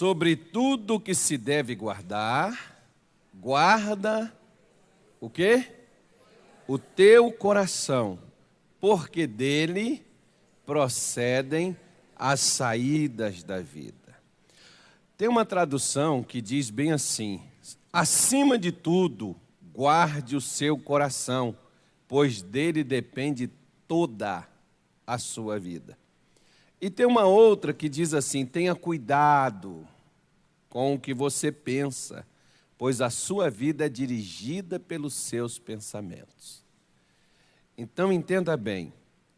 sobre tudo que se deve guardar, guarda o quê? O teu coração, porque dele procedem as saídas da vida. Tem uma tradução que diz bem assim: acima de tudo, guarde o seu coração, pois dele depende toda a sua vida. E tem uma outra que diz assim: tenha cuidado com o que você pensa, pois a sua vida é dirigida pelos seus pensamentos. Então entenda bem,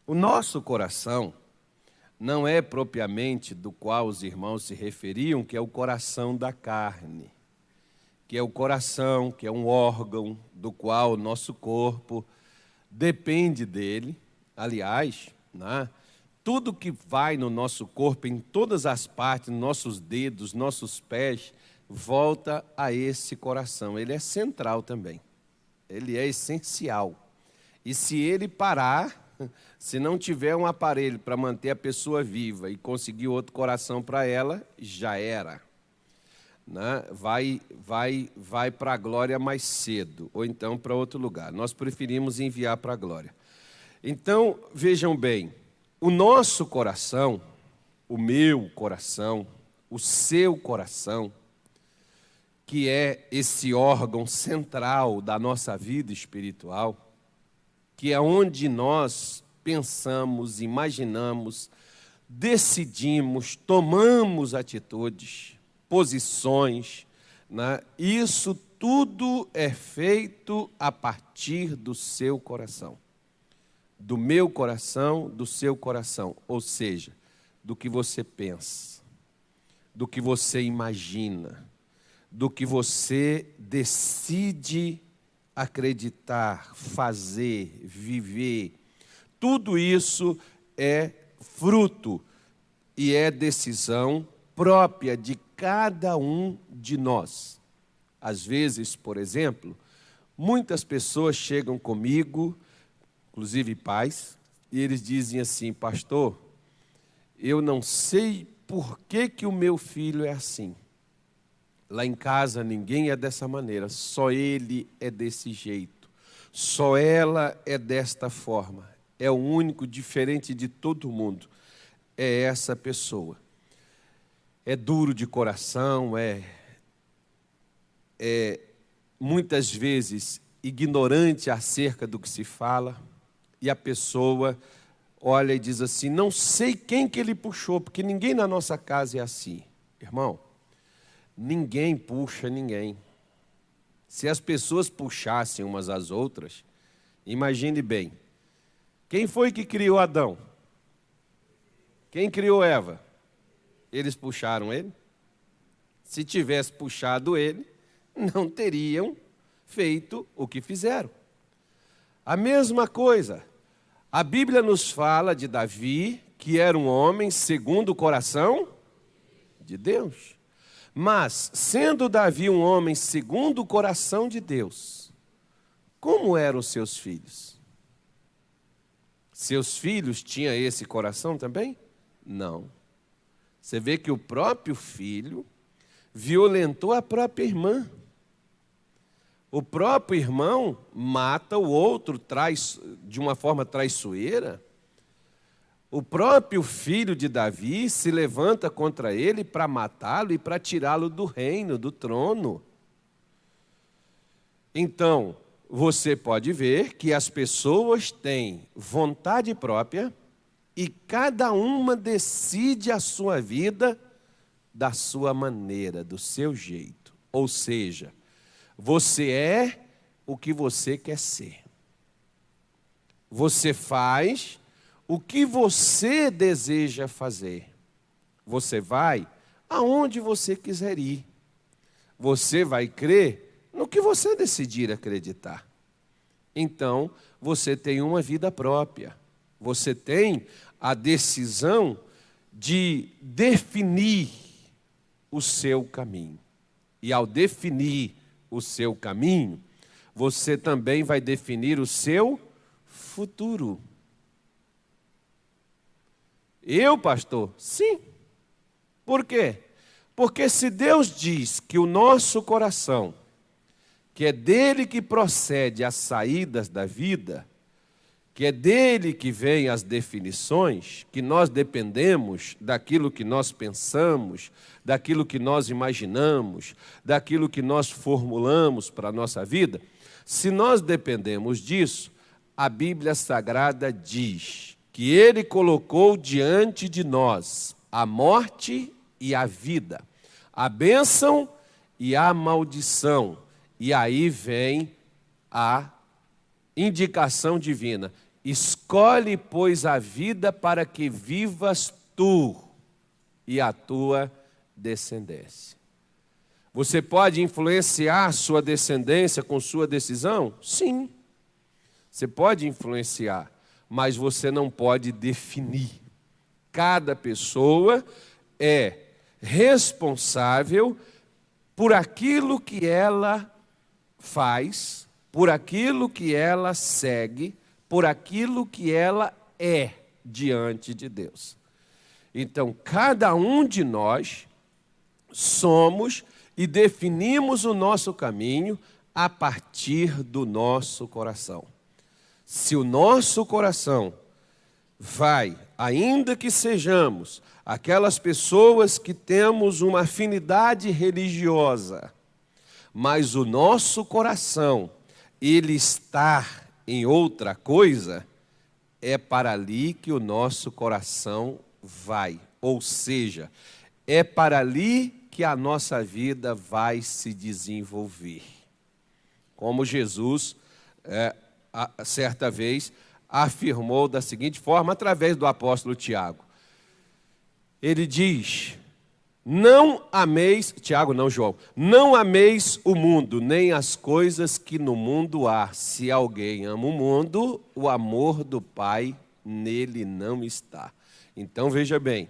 o nosso coração não é propriamente do qual os irmãos se referiam, que é o coração da carne, que é o coração, que é um órgão do qual o nosso corpo depende dele. Aliás, né, tudo que vai no nosso corpo, em todas as partes, nossos dedos, nossos pés, volta a esse coração. Ele é central também, ele é essencial. E se ele parar, se não tiver um aparelho para manter a pessoa viva e conseguir outro coração para ela, já era. Né? Vai para a glória mais cedo, ou então para outro lugar. Nós preferimos enviar para a glória. Então, vejam bem, o nosso coração, o meu coração, o seu coração, que é esse órgão central da nossa vida espiritual, que é onde nós pensamos, imaginamos, decidimos, tomamos atitudes, posições, né? Isso tudo é feito a partir do seu coração. Do meu coração, do seu coração. Ou seja, do que você pensa, do que você imagina, do que você decide acreditar, fazer, viver. Tudo isso é fruto e é decisão própria de cada um de nós. Às vezes, por exemplo, muitas pessoas chegam comigo, inclusive pais, e eles dizem assim: pastor, eu não sei por que o meu filho é assim. Lá em casa ninguém é dessa maneira, só ele é desse jeito, só ela é desta forma, é o único diferente de todo mundo, é essa pessoa. É duro de coração, é muitas vezes ignorante acerca do que se fala, e a pessoa olha e diz assim: não sei quem que ele puxou, porque ninguém na nossa casa é assim. Irmão, ninguém puxa ninguém. Se as pessoas puxassem umas às outras, imagine bem, quem foi que criou Adão? Quem criou Eva? Eles puxaram ele? Se tivesse puxado ele, não teriam feito o que fizeram. A mesma coisa, a Bíblia nos fala de Davi, que era um homem segundo o coração de Deus. Mas, sendo Davi um homem segundo o coração de Deus, como eram os seus filhos? Seus filhos tinham esse coração também? Não. Você vê que o próprio filho violentou a própria irmã. O próprio irmão mata o outro de uma forma traiçoeira. O próprio filho de Davi se levanta contra ele para matá-lo e para tirá-lo do reino, do trono. Então, você pode ver que as pessoas têm vontade própria e cada uma decide a sua vida da sua maneira, do seu jeito. Ou seja, você é o que você quer ser. Você faz o que você deseja fazer. Você vai aonde você quiser ir. Você vai crer no que você decidir acreditar. Então, você tem uma vida própria. Você tem a decisão de definir o seu caminho. E ao definir o seu caminho, você também vai definir o seu futuro. Eu, pastor? Sim. Por quê? Porque se Deus diz que o nosso coração, que é dele que procede as saídas da vida, que é dele que vêm as definições, que nós dependemos daquilo que nós pensamos, daquilo que nós imaginamos, daquilo que nós formulamos para a nossa vida, se nós dependemos disso, a Bíblia Sagrada diz que ele colocou diante de nós a morte e a vida, a bênção e a maldição. E aí vem a indicação divina. Escolhe, pois, a vida para que vivas tu e a tua descendência. Você pode influenciar sua descendência com sua decisão? Sim. Você pode influenciar, mas você não pode definir. Cada pessoa é responsável por aquilo que ela faz, por aquilo que ela segue, por aquilo que ela é diante de Deus. Então, cada um de nós somos e definimos o nosso caminho a partir do nosso coração. Se o nosso coração vai, ainda que sejamos aquelas pessoas que temos uma afinidade religiosa, mas o nosso coração, ele está em outra coisa, é para ali que o nosso coração vai. Ou seja, é para ali que a nossa vida vai se desenvolver. Como Jesus, certa vez, afirmou da seguinte forma, através do apóstolo Tiago. Ele diz: não ameis, Tiago não, João, não ameis o mundo, nem as coisas que no mundo há. Se alguém ama o mundo, o amor do Pai nele não está. Então veja bem,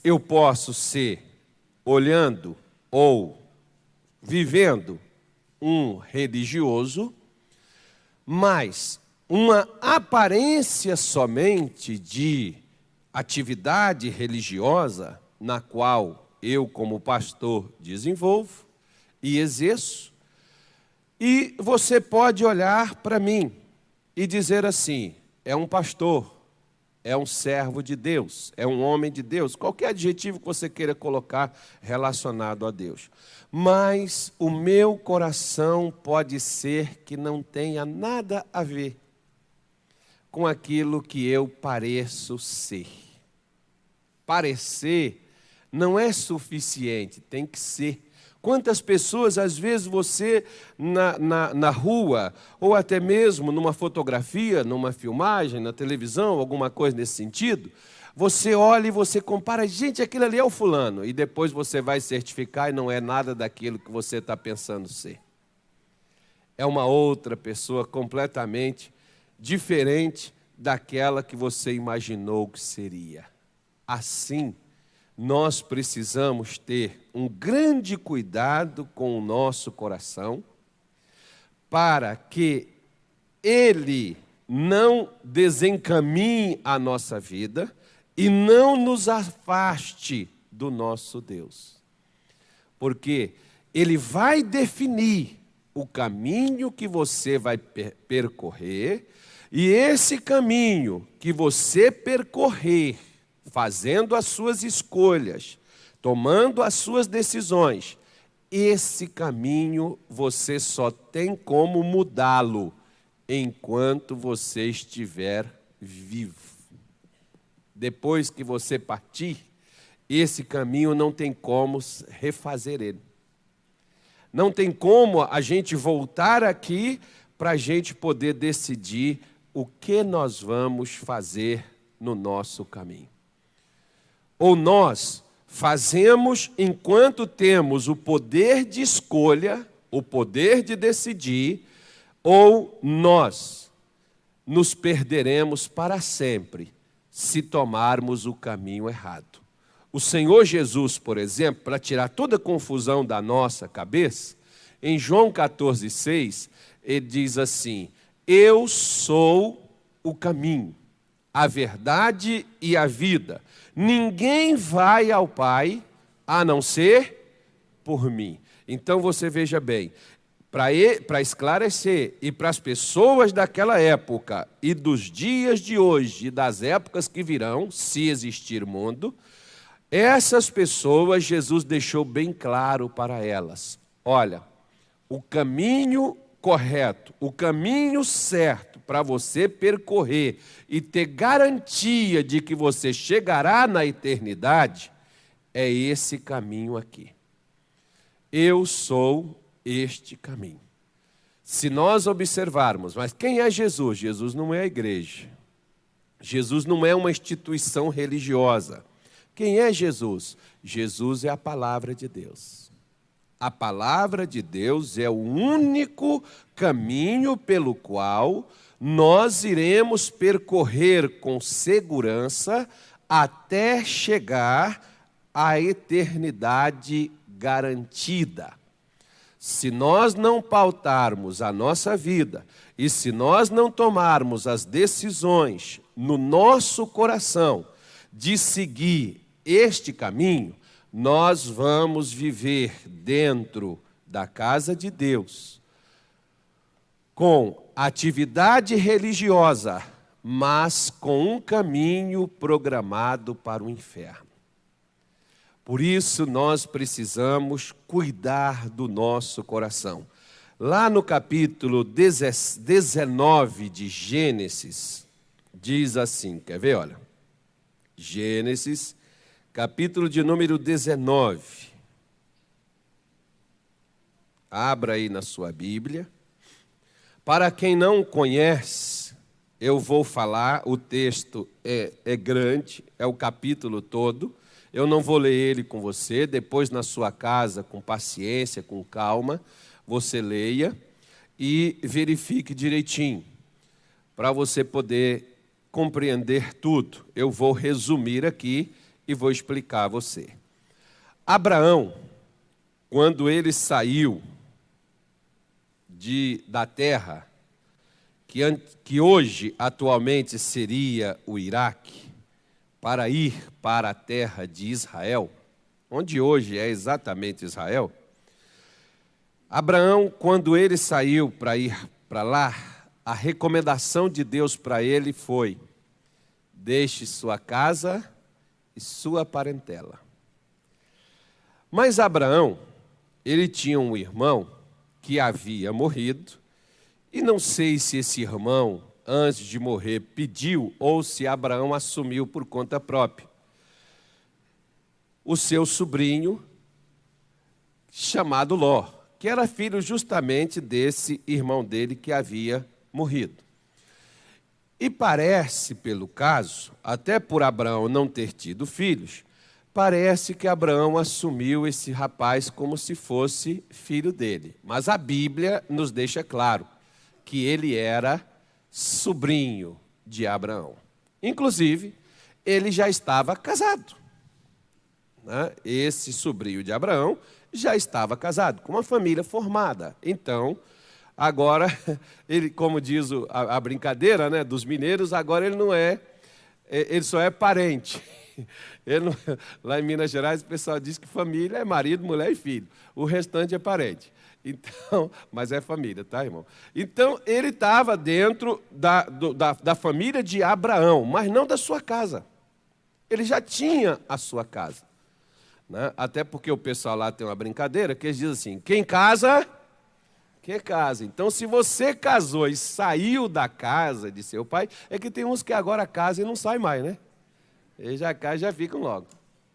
eu posso ser olhando ou vivendo um religioso, mas uma aparência somente de atividade religiosa, na qual eu, como pastor, desenvolvo e exerço, e você pode olhar para mim e dizer assim: é um pastor, é um servo de Deus, é um homem de Deus, qualquer adjetivo que você queira colocar relacionado a Deus. Mas o meu coração pode ser que não tenha nada a ver com aquilo que eu pareço ser. Parecer não é suficiente, tem que ser. Quantas pessoas, às vezes, você na rua, ou até mesmo numa fotografia, numa filmagem, na televisão, alguma coisa nesse sentido, você olha e você compara, gente, aquilo ali é o fulano, e depois você vai certificar e não é nada daquilo que você está pensando ser. É uma outra pessoa completamente diferente daquela que você imaginou que seria. Assim, nós precisamos ter um grande cuidado com o nosso coração, para que ele não desencaminhe a nossa vida e não nos afaste do nosso Deus. Porque ele vai definir o caminho que você vai percorrer, e esse caminho que você percorrer, fazendo as suas escolhas, tomando as suas decisões, esse caminho você só tem como mudá-lo enquanto você estiver vivo. Depois que você partir, esse caminho não tem como refazer ele. Não tem como a gente voltar aqui para a gente poder decidir o que nós vamos fazer no nosso caminho. Ou nós fazemos enquanto temos o poder de escolha, o poder de decidir, ou nós nos perderemos para sempre se tomarmos o caminho errado. O Senhor Jesus, por exemplo, para tirar toda a confusão da nossa cabeça, em João 14,6, ele diz assim: eu sou o caminho, a verdade e a vida. Ninguém vai ao Pai a não ser por mim. Então você veja bem, para esclarecer e para as pessoas daquela época e dos dias de hoje e das épocas que virão, se existir mundo, essas pessoas Jesus deixou bem claro para elas: olha, o caminho correto, o caminho certo para você percorrer e ter garantia de que você chegará na eternidade é esse caminho aqui. Eu sou este caminho. Se nós observarmos, mas quem é Jesus? Jesus não é a igreja. Jesus não é uma instituição religiosa. Quem é Jesus? Jesus é a palavra de Deus. A palavra de Deus é o único caminho pelo qual nós iremos percorrer com segurança até chegar à eternidade garantida. Se nós não pautarmos a nossa vida e se nós não tomarmos as decisões no nosso coração de seguir este caminho, nós vamos viver dentro da casa de Deus com atividade religiosa, mas com um caminho programado para o inferno. Por isso nós precisamos cuidar do nosso coração. Lá no capítulo 19 de Gênesis, diz assim, quer ver? Olha, Gênesis, capítulo de número 19. Abra aí na sua Bíblia. Para quem não conhece, eu vou falar, o texto é grande, é o capítulo todo. Eu não vou ler ele com você, depois na sua casa, com paciência, com calma, você leia e verifique direitinho, para você poder compreender tudo. Eu vou resumir aqui e vou explicar a você. Abraão, quando ele saiu da terra, que hoje atualmente seria o Iraque, para ir para a terra de Israel, onde hoje é exatamente Israel, Abraão, quando ele saiu para ir para lá, a recomendação de Deus para ele foi: deixe sua casa e sua parentela. Mas Abraão, ele tinha um irmão que havia morrido, e não sei se esse irmão, antes de morrer, pediu ou se Abraão assumiu por conta própria. O seu sobrinho, chamado Ló, que era filho justamente desse irmão dele que havia morrido. E parece, pelo caso, até por Abraão não ter tido filhos, parece que Abraão assumiu esse rapaz como se fosse filho dele. Mas a Bíblia nos deixa claro que ele era sobrinho de Abraão. Inclusive, ele já estava casado. Né? Esse sobrinho de Abraão já estava casado, com uma família formada. Então, agora, ele, como diz a brincadeira, né, dos mineiros, agora ele não é, ele só é parente. Ele não, lá em Minas Gerais, o pessoal diz que família é marido, mulher e filho. O restante é parente. Então, mas é família, tá, irmão? Então, ele estava dentro da família de Abraão, mas não da sua casa. Ele já tinha a sua casa. Né? Até porque o pessoal lá tem uma brincadeira que eles dizem assim: quem casa, que casa. Então, se você casou e saiu da casa de seu pai, é que tem uns que agora casam e não saem mais, né? Eles já casam e já ficam logo.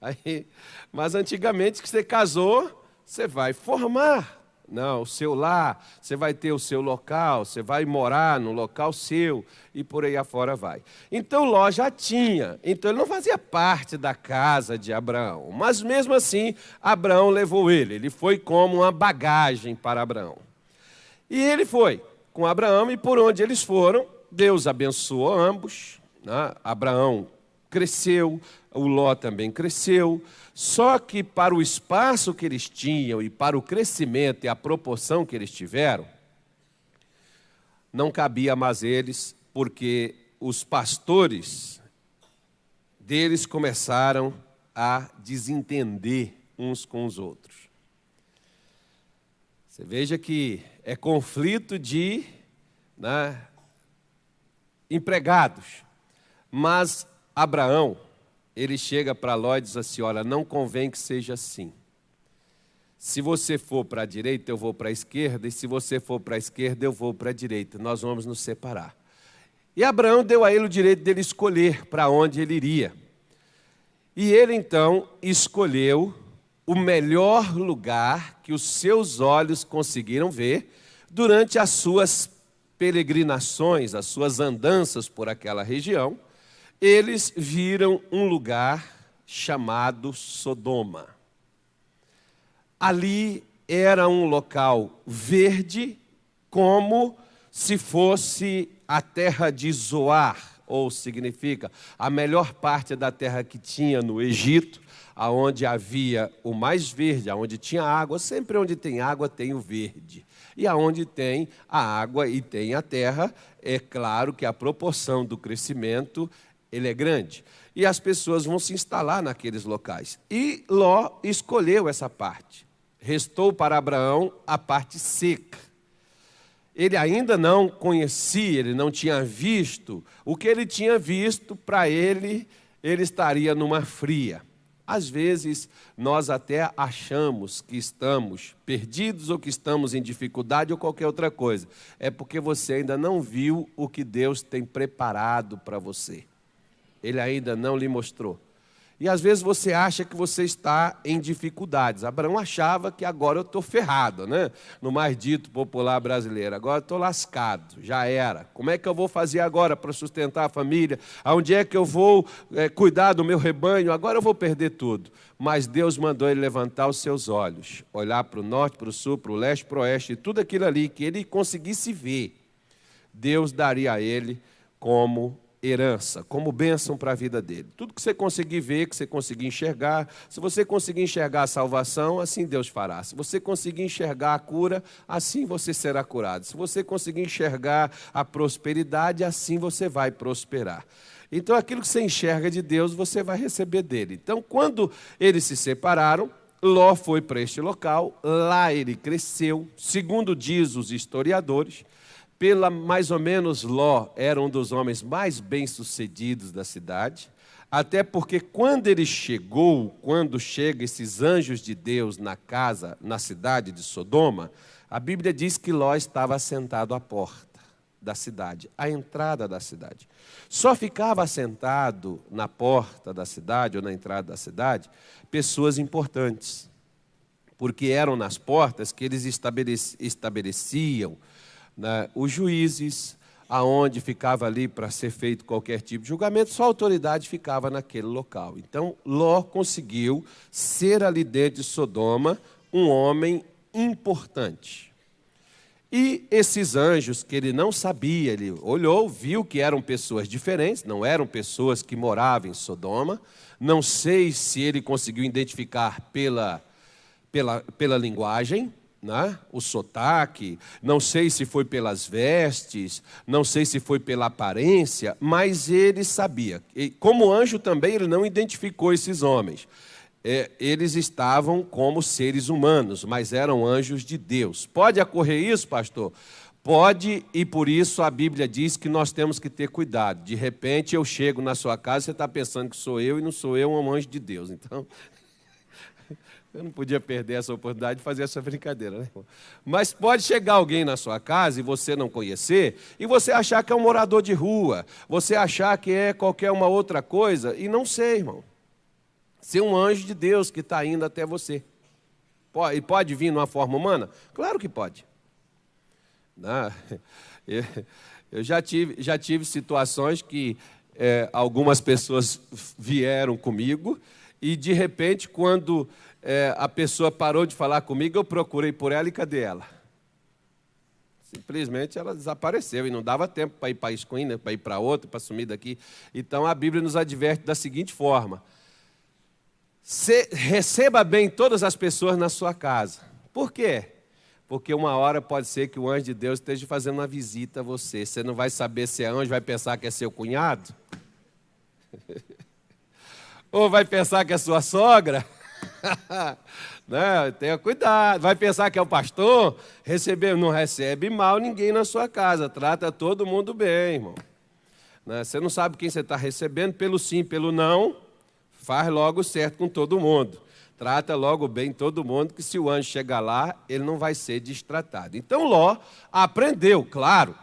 Aí, mas antigamente, que você casou, você vai formar. Não, o seu lar, você vai ter o seu local, você vai morar no local seu e por aí afora vai. Então Ló já tinha, então ele não fazia parte da casa de Abraão, mas mesmo assim Abraão levou ele foi como uma bagagem para Abraão. E ele foi com Abraão e por onde eles foram, Deus abençoou ambos, né? Abraão cresceu, o Ló também cresceu, só que para o espaço que eles tinham e para o crescimento e a proporção que eles tiveram, não cabia mais eles, porque os pastores deles começaram a desentender uns com os outros. Você veja que é conflito de empregados. Mas Abraão, ele chega para Ló e diz assim, olha, não convém que seja assim. Se você for para a direita, eu vou para a esquerda, e se você for para a esquerda, eu vou para a direita. Nós vamos nos separar. E Abraão deu a ele o direito dele escolher para onde ele iria. E ele, então, escolheu o melhor lugar que os seus olhos conseguiram ver durante as suas peregrinações, as suas andanças por aquela região. Eles viram um lugar chamado Sodoma. Ali era um local verde, como se fosse a terra de Zoar, ou significa a melhor parte da terra que tinha no Egito, aonde havia o mais verde, aonde tinha água. Sempre onde tem água tem o verde. E aonde tem a água e tem a terra, é claro que a proporção do crescimento ele é grande. E as pessoas vão se instalar naqueles locais. E Ló escolheu essa parte. Restou para Abraão a parte seca. Ele ainda não conhecia, ele não tinha visto. O que ele tinha visto, para ele estaria numa fria. Às vezes, nós até achamos que estamos perdidos ou que estamos em dificuldade ou qualquer outra coisa. É porque você ainda não viu o que Deus tem preparado para você. Ele ainda não lhe mostrou. E às vezes você acha que você está em dificuldades. Abraão achava que agora eu estou ferrado, né? No mais dito popular brasileiro. Agora eu estou lascado, já era. Como é que eu vou fazer agora para sustentar a família? Aonde é que eu vou cuidar do meu rebanho? Agora eu vou perder tudo. Mas Deus mandou ele levantar os seus olhos, olhar para o norte, para o sul, para o leste, para o oeste, e tudo aquilo ali que ele conseguisse ver, Deus daria a ele como herança, como bênção para a vida dele. Tudo que você conseguir ver, que você conseguir enxergar, se você conseguir enxergar a salvação, assim Deus fará. Se você conseguir enxergar a cura, assim você será curado. Se você conseguir enxergar a prosperidade, assim você vai prosperar. Então, aquilo que você enxerga de Deus, você vai receber dele. Então, quando eles se separaram, Ló foi para este local, lá ele cresceu, segundo diz os historiadores. Mais ou menos, Ló era um dos homens mais bem-sucedidos da cidade, até porque quando chegam esses anjos de Deus na cidade de Sodoma, a Bíblia diz que Ló estava sentado à porta da cidade, à entrada da cidade. Só ficava sentado na porta da cidade ou na entrada da cidade pessoas importantes, porque eram nas portas que eles estabeleciam os juízes, aonde ficava ali para ser feito qualquer tipo de julgamento, só a autoridade ficava naquele local. Então, Ló conseguiu ser ali dentro de Sodoma um homem importante. E esses anjos que ele não sabia, ele olhou, viu que eram pessoas diferentes, não eram pessoas que moravam em Sodoma. Não sei se ele conseguiu identificar pela linguagem, o sotaque, não sei se foi pelas vestes, não sei se foi pela aparência, mas ele sabia. E como anjo também, ele não identificou esses homens. Eles estavam como seres humanos, mas eram anjos de Deus. Pode ocorrer isso, pastor? Pode, e por isso a Bíblia diz que nós temos que ter cuidado. De repente eu chego na sua casa e você está pensando que sou eu e não sou eu, um anjo de Deus. Então, eu não podia perder essa oportunidade de fazer essa brincadeira, né? Mas pode chegar alguém na sua casa e você não conhecer, e você achar que é um morador de rua, você achar que é qualquer uma outra coisa, e não sei, irmão. Ser um anjo de Deus que está indo até você. E pode vir numa forma humana? Claro que pode. Eu já tive situações que algumas pessoas vieram comigo, e de repente, quando a pessoa parou de falar comigo, eu procurei por ela e cadê ela? Simplesmente ela desapareceu e não dava tempo para ir para a esquina, para ir para outra, para sumir daqui. Então a Bíblia nos adverte da seguinte forma: receba bem todas as pessoas na sua casa. Por quê? Porque uma hora pode ser que o anjo de Deus esteja fazendo uma visita a você. Você não vai saber se é anjo, vai pensar que é seu cunhado? Ou vai pensar que é sua sogra? Né? Tenha cuidado. Vai pensar que é o pastor? Não recebe mal ninguém na sua casa. Trata todo mundo bem, irmão. Né? Você não sabe quem você está recebendo, pelo sim, pelo não, faz logo certo com todo mundo. Trata logo bem todo mundo, que se o anjo chegar lá, ele não vai ser destratado. Então Ló aprendeu, claro,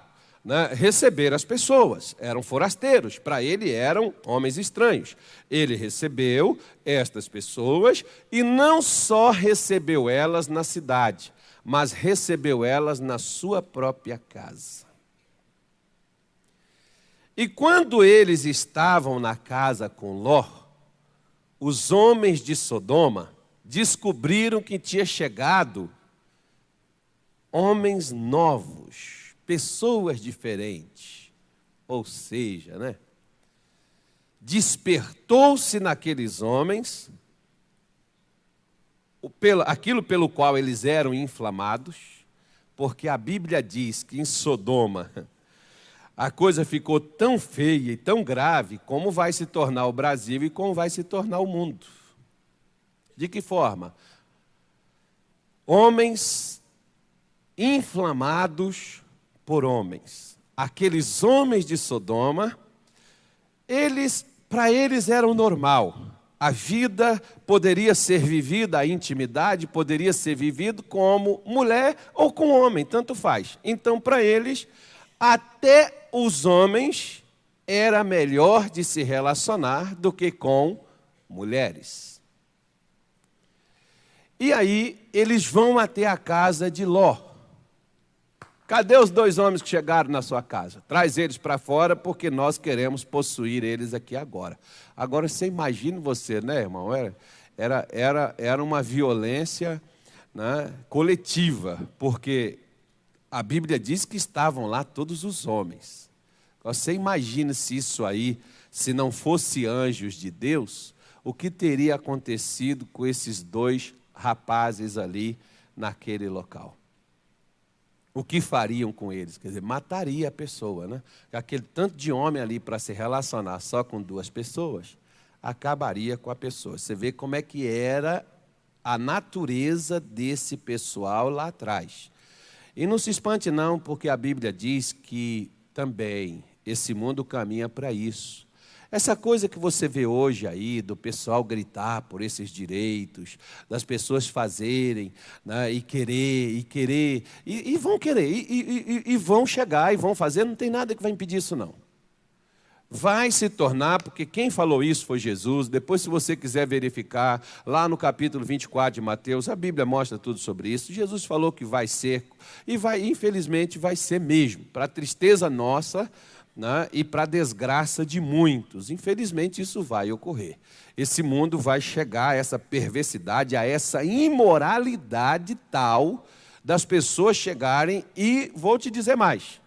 né, receber as pessoas. Eram forasteiros, para ele eram homens estranhos. Ele recebeu estas pessoas e não só recebeu elas na cidade, mas recebeu elas na sua própria casa. E quando eles estavam na casa com Ló, os homens de Sodoma descobriram que tinha chegado homens novos, pessoas diferentes. Ou seja, né? Despertou-se naqueles homens aquilo pelo qual eles eram inflamados, porque a Bíblia diz que em Sodoma a coisa ficou tão feia e tão grave como vai se tornar o Brasil e como vai se tornar o mundo. De que forma? Homens inflamados por homens. Aqueles homens de Sodoma, para eles era o normal. A vida poderia ser vivida, a intimidade poderia ser vivida como mulher ou com homem, tanto faz. Então, para eles, até os homens era melhor de se relacionar do que com mulheres. E aí eles vão até a casa de Ló. Cadê os 2 homens que chegaram na sua casa? Traz eles para fora, porque nós queremos possuir eles aqui agora. Agora você imagina você, né, irmão? Era uma violência, né, coletiva, porque a Bíblia diz que estavam lá todos os homens. Você imagina se isso aí, se não fosse anjos de Deus, o que teria acontecido com esses 2 rapazes ali naquele local? O que fariam com eles? Quer dizer, mataria a pessoa, né? Aquele tanto de homem ali para se relacionar só com 2 pessoas, acabaria com a pessoa. Você vê como é que era a natureza desse pessoal lá atrás. E não se espante não, porque a Bíblia diz que também esse mundo caminha para isso. Essa coisa que você vê hoje aí, do pessoal gritar por esses direitos, das pessoas fazerem, né, e vão querer, e vão chegar, e vão fazer, não tem nada que vai impedir isso não. Vai se tornar, porque quem falou isso foi Jesus. Depois, se você quiser verificar, lá no capítulo 24 de Mateus, a Bíblia mostra tudo sobre isso. Jesus falou que vai ser, e infelizmente vai ser mesmo, para a tristeza nossa, né, e para a desgraça de muitos. Infelizmente isso vai ocorrer. Esse mundo vai chegar a essa perversidade, a essa imoralidade tal das pessoas chegarem, e vou te dizer mais.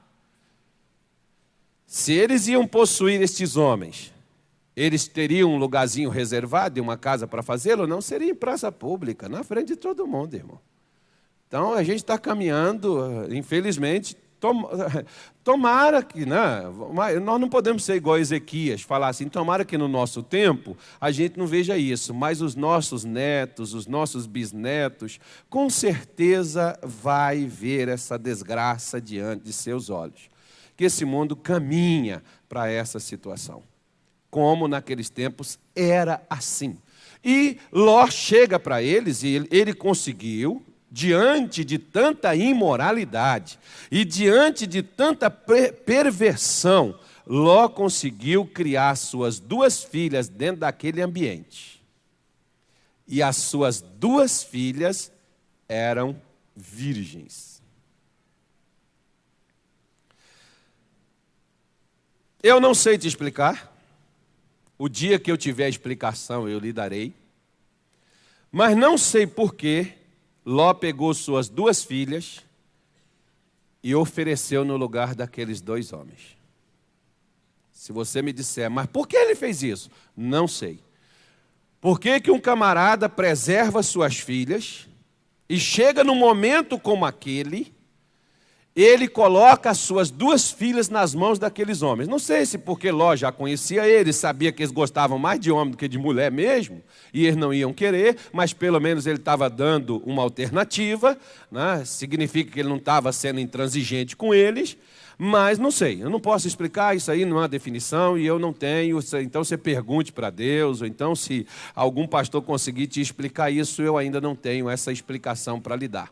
Se eles iam possuir estes homens, eles teriam um lugarzinho reservado e uma casa para fazê-lo? Não, seria em praça pública, na frente de todo mundo, irmão. Então, a gente está caminhando, infelizmente, tomara que, né, nós não podemos ser igual a Ezequias, falar assim, tomara que no nosso tempo a gente não veja isso, mas os nossos netos, os nossos bisnetos, com certeza vai ver essa desgraça diante de seus olhos. Que esse mundo caminha para essa situação. Como naqueles tempos era assim. E Ló chega para eles e ele conseguiu, diante de tanta imoralidade e diante de tanta perversão, Ló conseguiu criar suas 2 filhas dentro daquele ambiente. E as suas 2 filhas eram virgens. Eu não sei te explicar. O dia que eu tiver explicação, eu lhe darei. Mas não sei por que Ló pegou suas 2 filhas e ofereceu no lugar daqueles 2 homens. Se você me disser, mas por que ele fez isso? Não sei. Por que que um camarada preserva suas filhas e chega num momento como aquele, ele coloca as suas 2 filhas nas mãos daqueles homens. Não sei se porque Ló já conhecia eles, sabia que eles gostavam mais de homem do que de mulher mesmo, e eles não iam querer, mas pelo menos ele estava dando uma alternativa, né? Significa que ele não estava sendo intransigente com eles, mas não sei, eu não posso explicar, isso aí não há definição e eu não tenho, então você pergunte para Deus, ou então se algum pastor conseguir te explicar isso, eu ainda não tenho essa explicação para lhe dar.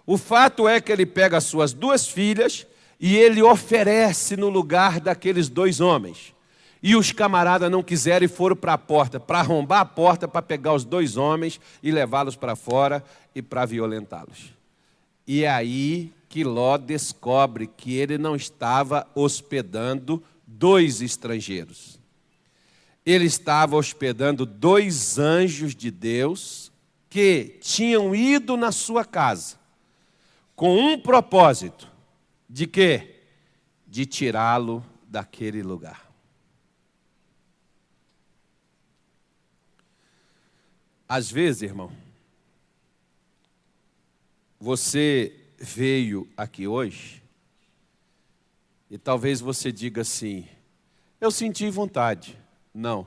O fato é que ele pega as suas 2 filhas e ele oferece no lugar daqueles 2 homens. E os camaradas não quiseram e foram para a porta, para arrombar a porta, para pegar os 2 homens e levá-los para fora e para violentá-los. E é aí que Ló descobre que ele não estava hospedando 2 estrangeiros. Ele estava hospedando 2 anjos de Deus que tinham ido na sua casa com um propósito, de quê? De tirá-lo daquele lugar. Às vezes, irmão, você veio aqui hoje e talvez você diga assim, eu senti vontade. Não,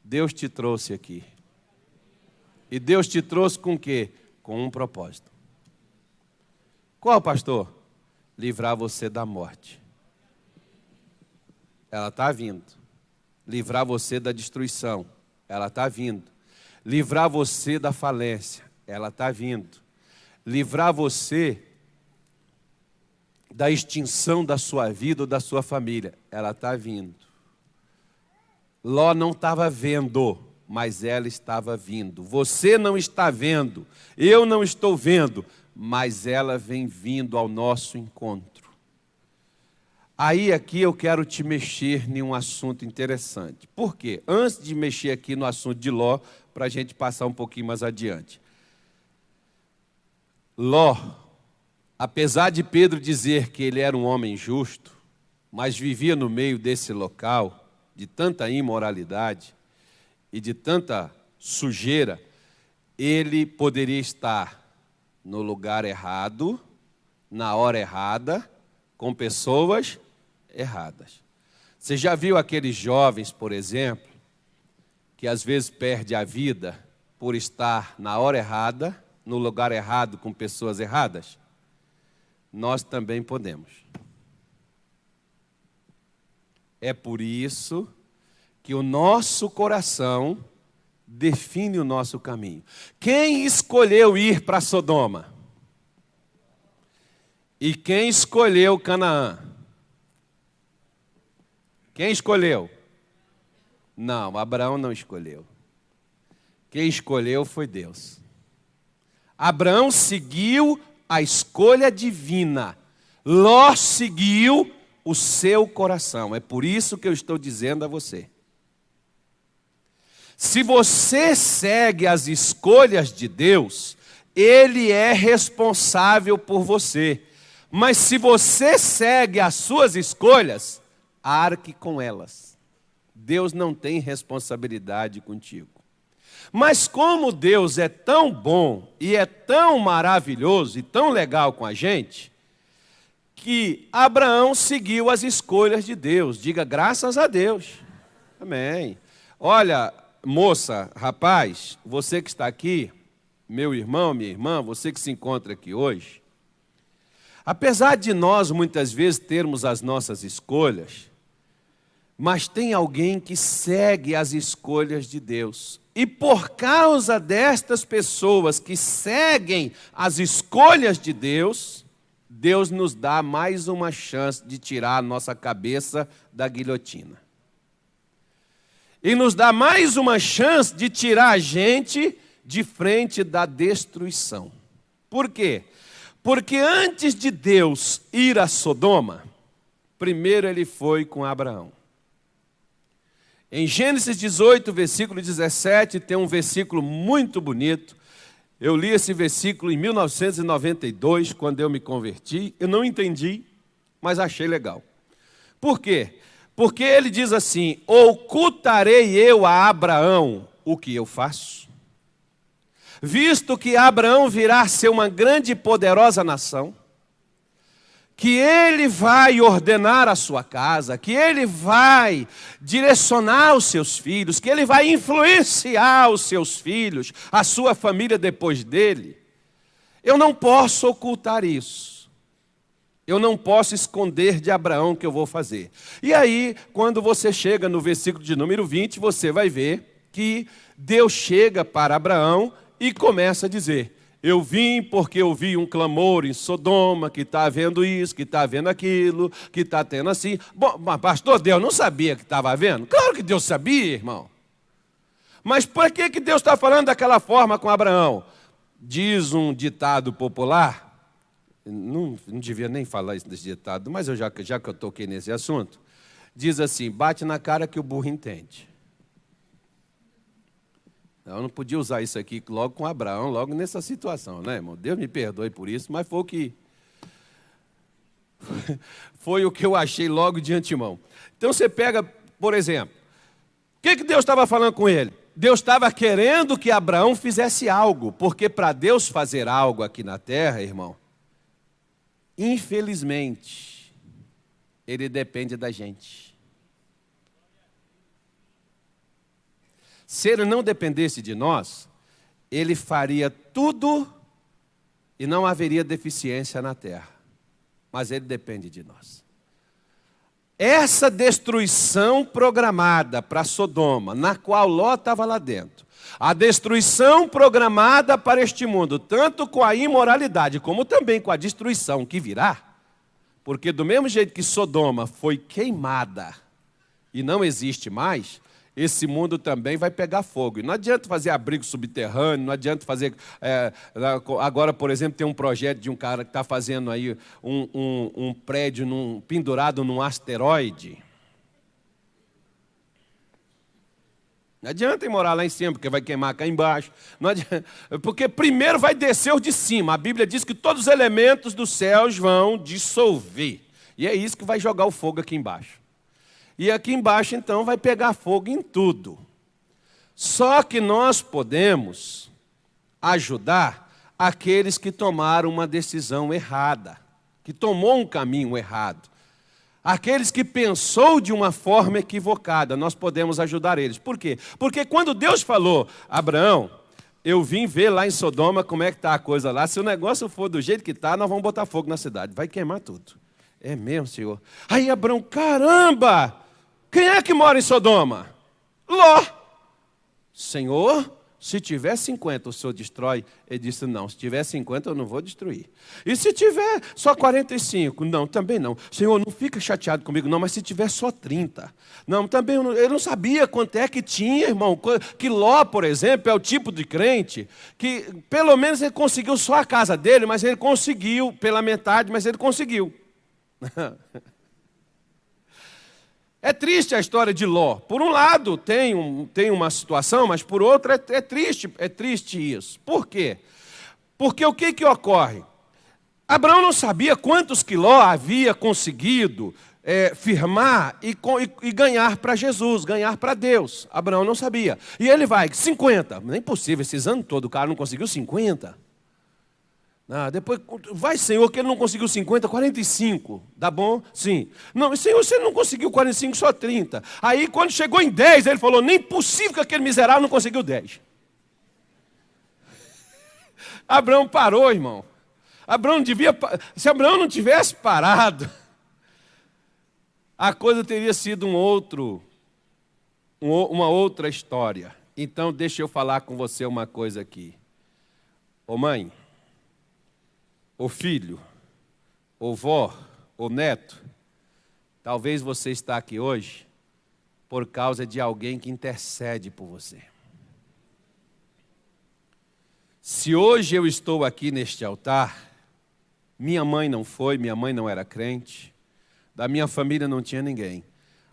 Deus te trouxe aqui. E Deus te trouxe com o quê? Com um propósito. Qual, pastor? Livrar você da morte. Ela está vindo. Livrar você da destruição. Ela está vindo. Livrar você da falência. Ela está vindo. Livrar você da extinção da sua vida ou da sua família. Ela está vindo. Ló não estava vendo, mas ela estava vindo. Você não está vendo, eu não estou vendo, mas ela vem vindo ao nosso encontro. Aí aqui eu quero te mexer em um assunto interessante. Por quê? Antes de mexer aqui no assunto de Ló, para a gente passar um pouquinho mais adiante. Ló, apesar de Pedro dizer que ele era um homem justo, mas vivia no meio desse local de tanta imoralidade e de tanta sujeira, ele poderia estar no lugar errado, na hora errada, com pessoas erradas. Você já viu aqueles jovens, por exemplo, que às vezes perde a vida por estar na hora errada, no lugar errado, com pessoas erradas? Nós também podemos. É por isso que o nosso coração define o nosso caminho. Quem escolheu ir para Sodoma? E quem escolheu Canaã? Quem escolheu? Não, Abraão não escolheu. Quem escolheu foi Deus. Abraão seguiu a escolha divina. Ló seguiu o seu coração. É por isso que eu estou dizendo a você. Se você segue as escolhas de Deus, Ele é responsável por você. Mas se você segue as suas escolhas, arque com elas. Deus não tem responsabilidade contigo. Mas como Deus é tão bom e é tão maravilhoso e tão legal com a gente, que Abraão seguiu as escolhas de Deus. Diga graças a Deus. Amém. Olha, moça, rapaz, você que está aqui, meu irmão, minha irmã, você que se encontra aqui hoje, apesar de nós muitas vezes termos as nossas escolhas, mas tem alguém que segue as escolhas de Deus. E por causa destas pessoas que seguem as escolhas de Deus, Deus nos dá mais uma chance de tirar a nossa cabeça da guilhotina. E nos dá mais uma chance de tirar a gente de frente da destruição. Por quê? Porque antes de Deus ir a Sodoma, primeiro ele foi com Abraão. Em Gênesis 18, versículo 17, tem um versículo muito bonito. Eu li esse versículo em 1992, quando eu me converti. Eu não entendi, mas achei legal. Por quê? Porque ele diz assim: ocultarei eu a Abraão o que eu faço? Visto que Abraão virá a ser uma grande e poderosa nação, que Ele vai ordenar a sua casa, que Ele vai direcionar os seus filhos, que Ele vai influenciar os seus filhos, a sua família depois dele, eu não posso ocultar isso. Eu não posso esconder de Abraão o que eu vou fazer. E aí, quando você chega no versículo de número 20, você vai ver que Deus chega para Abraão e começa a dizer: eu vim porque eu vi um clamor em Sodoma, que está havendo isso, que está havendo aquilo, que está tendo assim. Bom, mas pastor, Deus não sabia que estava havendo? Claro que Deus sabia, irmão. Mas por que Deus está falando daquela forma com Abraão? Diz um ditado popular, não devia nem falar isso desse ditado, mas já que eu toquei nesse assunto, diz assim: bate na cara que o burro entende. Eu não podia usar isso aqui logo com Abraão, logo nessa situação, né, irmão? Deus me perdoe por isso, mas foi o que eu achei logo de antemão. Então você pega, por exemplo, o que Deus estava falando com ele? Deus estava querendo que Abraão fizesse algo, porque para Deus fazer algo aqui na terra, irmão, infelizmente, Ele depende da gente. Se Ele não dependesse de nós, Ele faria tudo e não haveria deficiência na terra. Mas Ele depende de nós. Essa destruição programada para Sodoma, na qual Ló estava lá dentro, a destruição programada para este mundo, tanto com a imoralidade, como também com a destruição que virá, porque do mesmo jeito que Sodoma foi queimada e não existe mais, esse mundo também vai pegar fogo. E não adianta fazer abrigo subterrâneo, não adianta fazer... agora, por exemplo, tem um projeto de um cara que está fazendo aí um prédio pendurado num asteroide. Não adianta ir morar lá em cima, porque vai queimar cá embaixo. Não adianta, porque primeiro vai descer os de cima. A Bíblia diz que todos os elementos dos céus vão dissolver. E é isso que vai jogar o fogo aqui embaixo. E aqui embaixo, então, vai pegar fogo em tudo. Só que nós podemos ajudar aqueles que tomaram uma decisão errada, que tomou um caminho errado. Aqueles que pensou de uma forma equivocada, nós podemos ajudar eles. Por quê? Porque quando Deus falou: Abraão, eu vim ver lá em Sodoma como é que está a coisa lá. Se o negócio for do jeito que está, nós vamos botar fogo na cidade. Vai queimar tudo. É mesmo, Senhor? Aí Abraão: caramba! Quem é que mora em Sodoma? Ló. Senhor, se tiver 50, o Senhor destrói? Ele disse: não, se tiver 50, eu não vou destruir. E se tiver só 45? Não, também não. Senhor, não fica chateado comigo, não, mas se tiver só 30? Não, também eu não, ele não sabia quanto é que tinha, irmão. Que Ló, por exemplo, é o tipo de crente que, pelo menos, ele conseguiu só a casa dele, mas ele conseguiu pela metade, mas ele conseguiu. É triste a história de Ló. Por um lado, tem uma situação, mas por outro, é triste isso. Por quê? Porque o que ocorre? Abraão não sabia quantos que Ló havia conseguido firmar e ganhar para Jesus, ganhar para Deus. Abraão não sabia. E ele vai: 50. Nem possível, esses anos todos o cara não conseguiu 50. Depois, vai, Senhor, que ele não conseguiu 50, 45. Dá bom? Sim. Não, Senhor, você não conseguiu 45, só 30. Aí, quando chegou em 10, ele falou: nem possível que aquele miserável não conseguiu 10. Abraão parou, irmão. Se Abraão não tivesse parado, a coisa teria sido uma outra história. Então, deixa eu falar com você uma coisa aqui. Ô mãe, ô filho, ô vó, ô neto, talvez você está aqui hoje por causa de alguém que intercede por você. Se hoje eu estou aqui neste altar, minha mãe não foi, minha mãe não era crente, da minha família não tinha ninguém,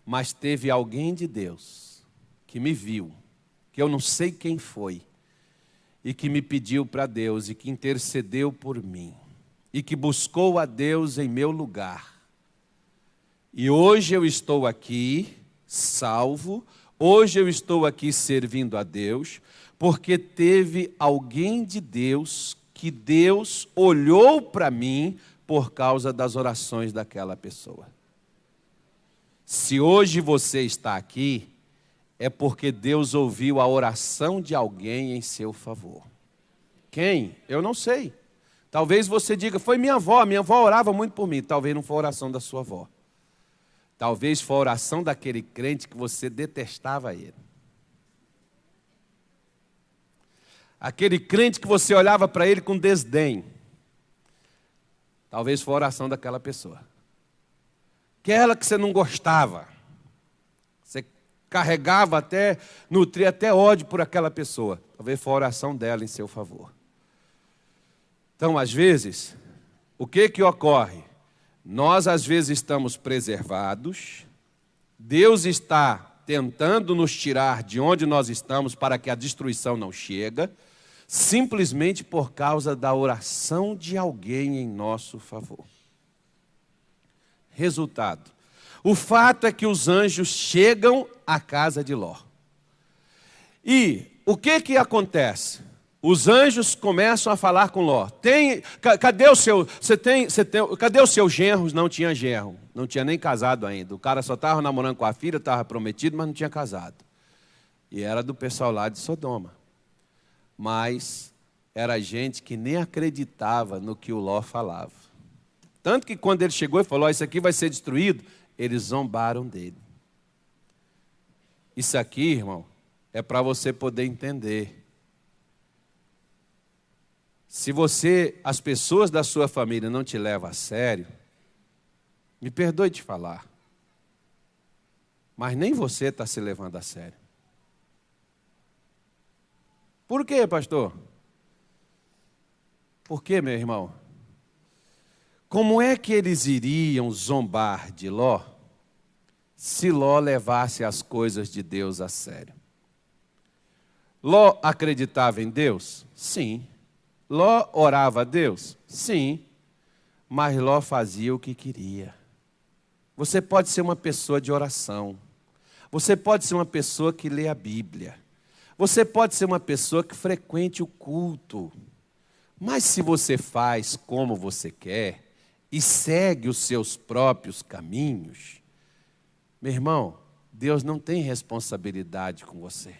mas teve alguém de Deus que me viu, que eu não sei quem foi, e que me pediu para Deus e que intercedeu por mim. E que buscou a Deus em meu lugar. E hoje eu estou aqui, salvo, hoje eu estou aqui servindo a Deus, porque teve alguém de Deus, que Deus olhou para mim, por causa das orações daquela pessoa. Se hoje você está aqui, é porque Deus ouviu a oração de alguém em seu favor. Quem? Eu não sei. Talvez você diga, foi minha avó orava muito por mim. Talvez não foi a oração da sua avó. Talvez foi a oração daquele crente que você detestava ele. Aquele crente que você olhava para ele com desdém. Talvez foi a oração daquela pessoa. Aquela que você não gostava. Você carregava até, nutria até ódio por aquela pessoa. Talvez foi a oração dela em seu favor. Então, às vezes, o que ocorre? Nós, às vezes, estamos preservados. Deus está tentando nos tirar de onde nós estamos para que a destruição não chegue, simplesmente por causa da oração de alguém em nosso favor. Resultado: o fato é que os anjos chegam à casa de Ló. E o que acontece? Os anjos começam a falar com Ló. Cadê os seus genros? Não tinha genro, não tinha nem casado ainda. O cara só estava namorando com a filha, estava prometido, mas não tinha casado. E era do pessoal lá de Sodoma. Mas era gente que nem acreditava no que o Ló falava. Tanto que quando ele chegou e falou, isso aqui vai ser destruído, eles zombaram dele. Isso aqui, irmão, é para você poder entender. Se as pessoas da sua família não te levam a sério, me perdoe de falar, mas nem você está se levando a sério. Por quê, pastor? Por quê, meu irmão? Como é que eles iriam zombar de Ló, se Ló levasse as coisas de Deus a sério? Ló acreditava em Deus? Sim. Ló orava a Deus? Sim. Mas Ló fazia o que queria. Você pode ser uma pessoa de oração. Você pode ser uma pessoa que lê a Bíblia. Você pode ser uma pessoa que frequente o culto. Mas se você faz como você quer e segue os seus próprios caminhos, meu irmão, Deus não tem responsabilidade com você.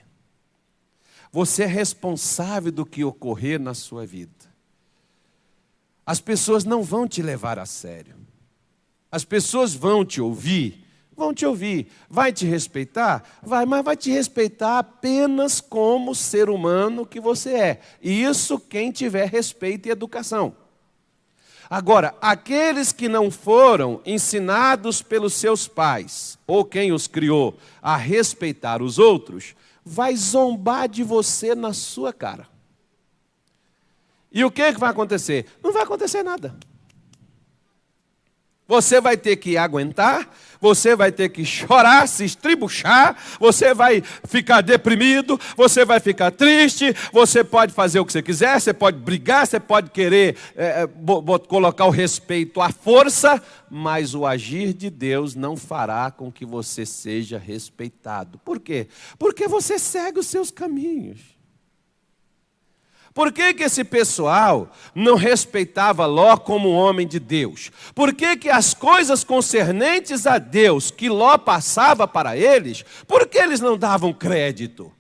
Você é responsável do que ocorrer na sua vida. As pessoas não vão te levar a sério. As pessoas vão te ouvir. Vai te respeitar? Vai, mas vai te respeitar apenas como ser humano que você é. E isso quem tiver respeito e educação. Agora, aqueles que não foram ensinados pelos seus pais, ou quem os criou, a respeitar os outros, vai zombar de você na sua cara. E o que vai acontecer? Não vai acontecer nada. Você vai ter que aguentar, você vai ter que chorar, se estribuchar, você vai ficar deprimido, você vai ficar triste, você pode fazer o que você quiser, você pode brigar, você pode querer colocar o respeito à força, mas o agir de Deus não fará com que você seja respeitado. Por quê? Porque você segue os seus caminhos. Por que esse pessoal não respeitava Ló como homem de Deus? Por que as coisas concernentes a Deus que Ló passava para eles, por que eles não davam crédito?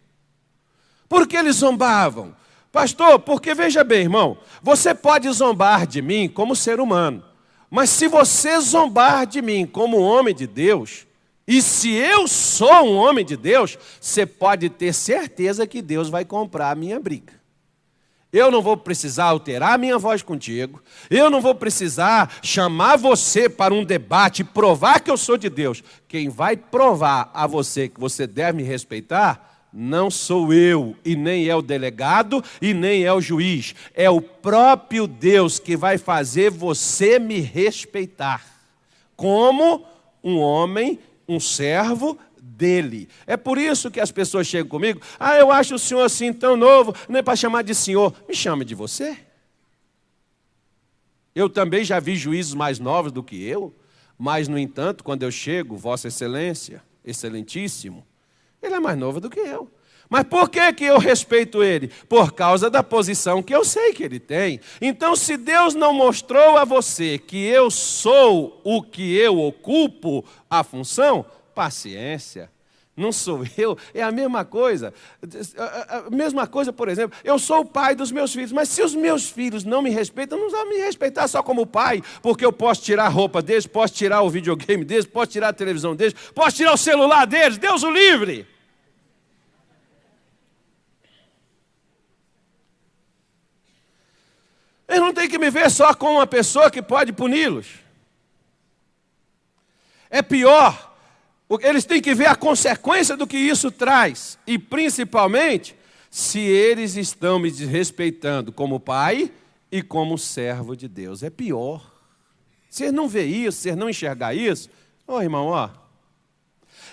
Por que eles zombavam? Pastor, porque veja bem, irmão, você pode zombar de mim como ser humano, mas se você zombar de mim como homem de Deus, e se eu sou um homem de Deus, você pode ter certeza que Deus vai comprar a minha briga. Eu não vou precisar alterar a minha voz contigo. Eu não vou precisar chamar você para um debate e provar que eu sou de Deus. Quem vai provar a você que você deve me respeitar, não sou eu, e nem é o delegado, e nem é o juiz. É o próprio Deus que vai fazer você me respeitar. Como um homem, um servo dele. É por isso que as pessoas chegam comigo, eu acho o senhor assim tão novo, não é para chamar de senhor. Me chame de você. Eu também já vi juízes mais novos do que eu, mas, no entanto, quando eu chego, Vossa Excelência, Excelentíssimo, ele é mais novo do que eu. Mas por que eu respeito ele? Por causa da posição que eu sei que ele tem. Então, se Deus não mostrou a você que eu sou o que eu ocupo, a função, paciência. Não sou eu, é a mesma coisa. A mesma coisa, por exemplo, eu sou o pai dos meus filhos, mas se os meus filhos não me respeitam, não vão me respeitar só como pai, porque eu posso tirar a roupa deles, posso tirar o videogame deles, posso tirar a televisão deles, posso tirar o celular deles, Deus o livre. Eles não têm que me ver só como uma pessoa que pode puni-los. É pior. Eles têm que ver a consequência do que isso traz. E, principalmente, se eles estão me desrespeitando como pai e como servo de Deus. É pior. Vocês não vê isso, vocês não enxergar isso? Ô, irmão, ó.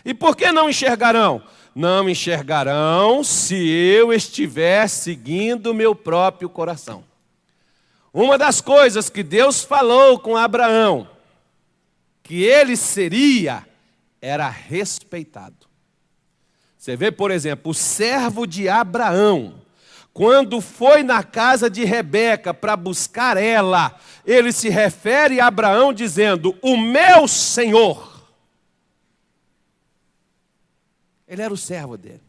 E por que não enxergarão? Não enxergarão se eu estiver seguindo o meu próprio coração. Uma das coisas que Deus falou com Abraão, que ele seria, era respeitado. Você vê, por exemplo, o servo de Abraão, quando foi na casa de Rebeca para buscar ela, ele se refere a Abraão dizendo, o meu Senhor. Ele era o servo dele.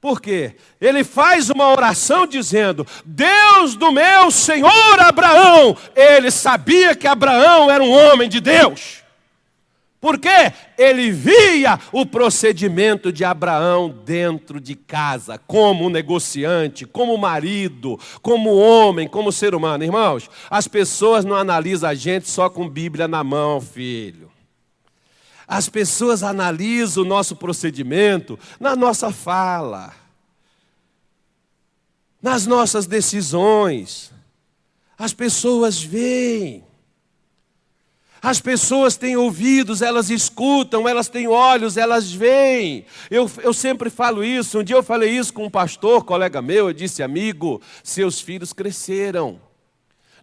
Por quê? Ele faz uma oração dizendo, Deus do meu Senhor Abraão. Ele sabia que Abraão era um homem de Deus. Por quê? Ele via o procedimento de Abraão dentro de casa, como negociante, como marido, como homem, como ser humano. Irmãos, as pessoas não analisam a gente só com Bíblia na mão, filho. As pessoas analisam o nosso procedimento na nossa fala, nas nossas decisões. As pessoas veem. As pessoas têm ouvidos, elas escutam, elas têm olhos, elas veem. Eu sempre falo isso. Um dia eu falei isso com um pastor, colega meu, eu disse, amigo, seus filhos cresceram.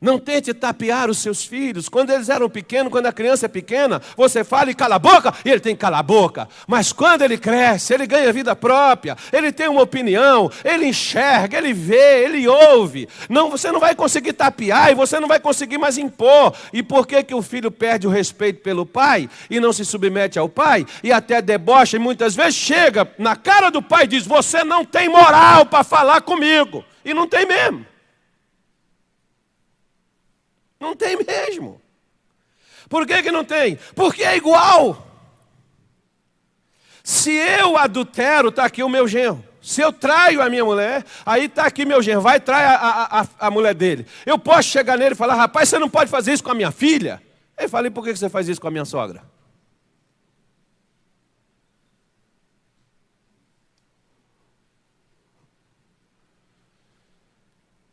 Não tente tapear os seus filhos. Quando eles eram pequenos, quando a criança é pequena, você fala e cala a boca, e ele tem que calar a boca. Mas quando ele cresce, ele ganha vida própria, ele tem uma opinião, ele enxerga, ele vê, ele ouve. Não, você não vai conseguir tapear e você não vai conseguir mais impor. E por que o filho perde o respeito pelo pai e não se submete ao pai? E até debocha e muitas vezes chega na cara do pai e diz, você não tem moral para falar comigo. E não tem mesmo. Não tem mesmo. Por que não tem? Porque é igual. Se eu adultero, está aqui o meu genro. Se eu traio a minha mulher, aí está aqui meu genro. Vai trair a mulher dele. Eu posso chegar nele e falar, rapaz, você não pode fazer isso com a minha filha? Eu falei, por que você faz isso com a minha sogra?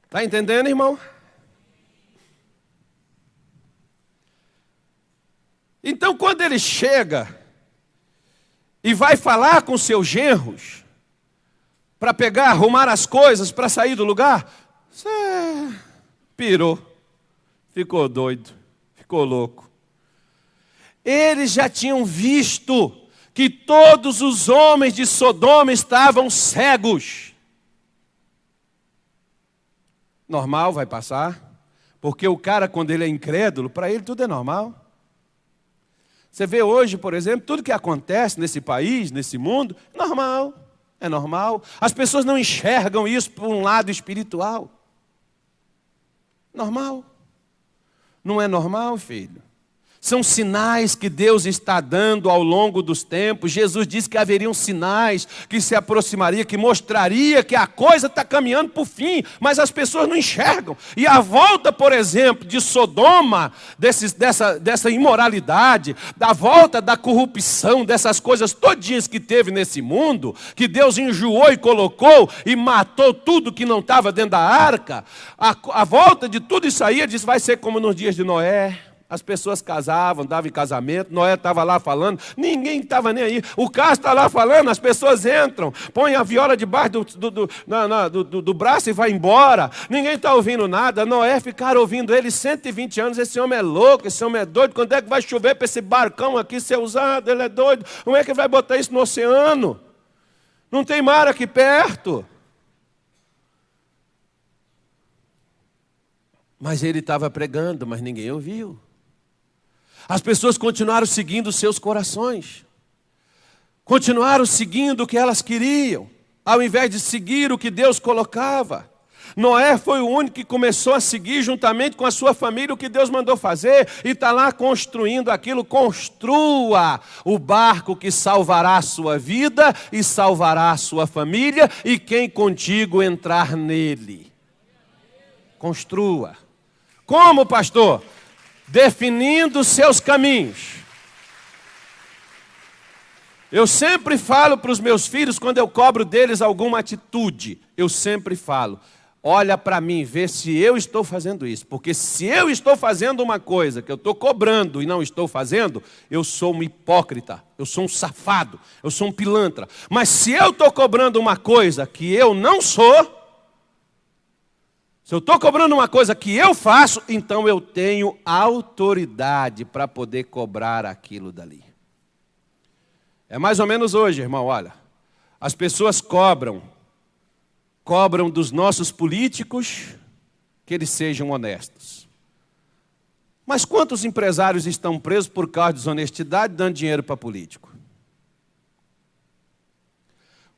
Está entendendo, irmão? Então, quando ele chega e vai falar com seus genros, para pegar, arrumar as coisas, para sair do lugar, você pirou, ficou doido, ficou louco. Eles já tinham visto que todos os homens de Sodoma estavam cegos. Normal, vai passar, porque o cara, quando ele é incrédulo, para ele tudo é normal. Você vê hoje, por exemplo, tudo que acontece nesse país, nesse mundo, é normal. As pessoas não enxergam isso por um lado espiritual. Normal. Não é normal, filho? São sinais que Deus está dando ao longo dos tempos. Jesus disse que haveriam sinais que se aproximaria, que mostraria que a coisa está caminhando para o fim, mas as pessoas não enxergam. E a volta, por exemplo, de Sodoma, dessa imoralidade, da volta da corrupção, dessas coisas todinhas que teve nesse mundo, que Deus enjoou e colocou e matou tudo que não estava dentro da arca, a volta de tudo isso aí, ele disse, vai ser como nos dias de Noé. As pessoas casavam, davam em casamento, Noé estava lá falando, ninguém estava nem aí. O Cássio está lá falando, as pessoas entram, põem a viola debaixo do braço e vai embora. Ninguém está ouvindo nada. Noé ficaram ouvindo ele 120 anos. Esse homem é louco, esse homem é doido. Quando é que vai chover para esse barcão aqui ser usado? Ele é doido. Como é que vai botar isso no oceano? Não tem mar aqui perto. Mas ele estava pregando, mas ninguém ouviu. As pessoas continuaram seguindo seus corações. Continuaram seguindo o que elas queriam, ao invés de seguir o que Deus colocava. Noé foi o único que começou a seguir juntamente com a sua família o que Deus mandou fazer e está lá construindo aquilo. Construa o barco que salvará a sua vida e salvará a sua família e quem contigo entrar nele. Construa. Como, pastor? Definindo seus caminhos. Eu sempre falo para os meus filhos, quando eu cobro deles alguma atitude, eu sempre falo, olha para mim, vê se eu estou fazendo isso. Porque se eu estou fazendo uma coisa que eu estou cobrando e não estou fazendo, eu sou um hipócrita, eu sou um safado, eu sou um pilantra. Mas se eu estou cobrando uma coisa que eu não sou, se eu estou cobrando uma coisa que eu faço, então eu tenho autoridade para poder cobrar aquilo dali. É mais ou menos hoje, irmão, olha. As pessoas cobram dos nossos políticos que eles sejam honestos. Mas quantos empresários estão presos por causa de desonestidade, dando dinheiro para político?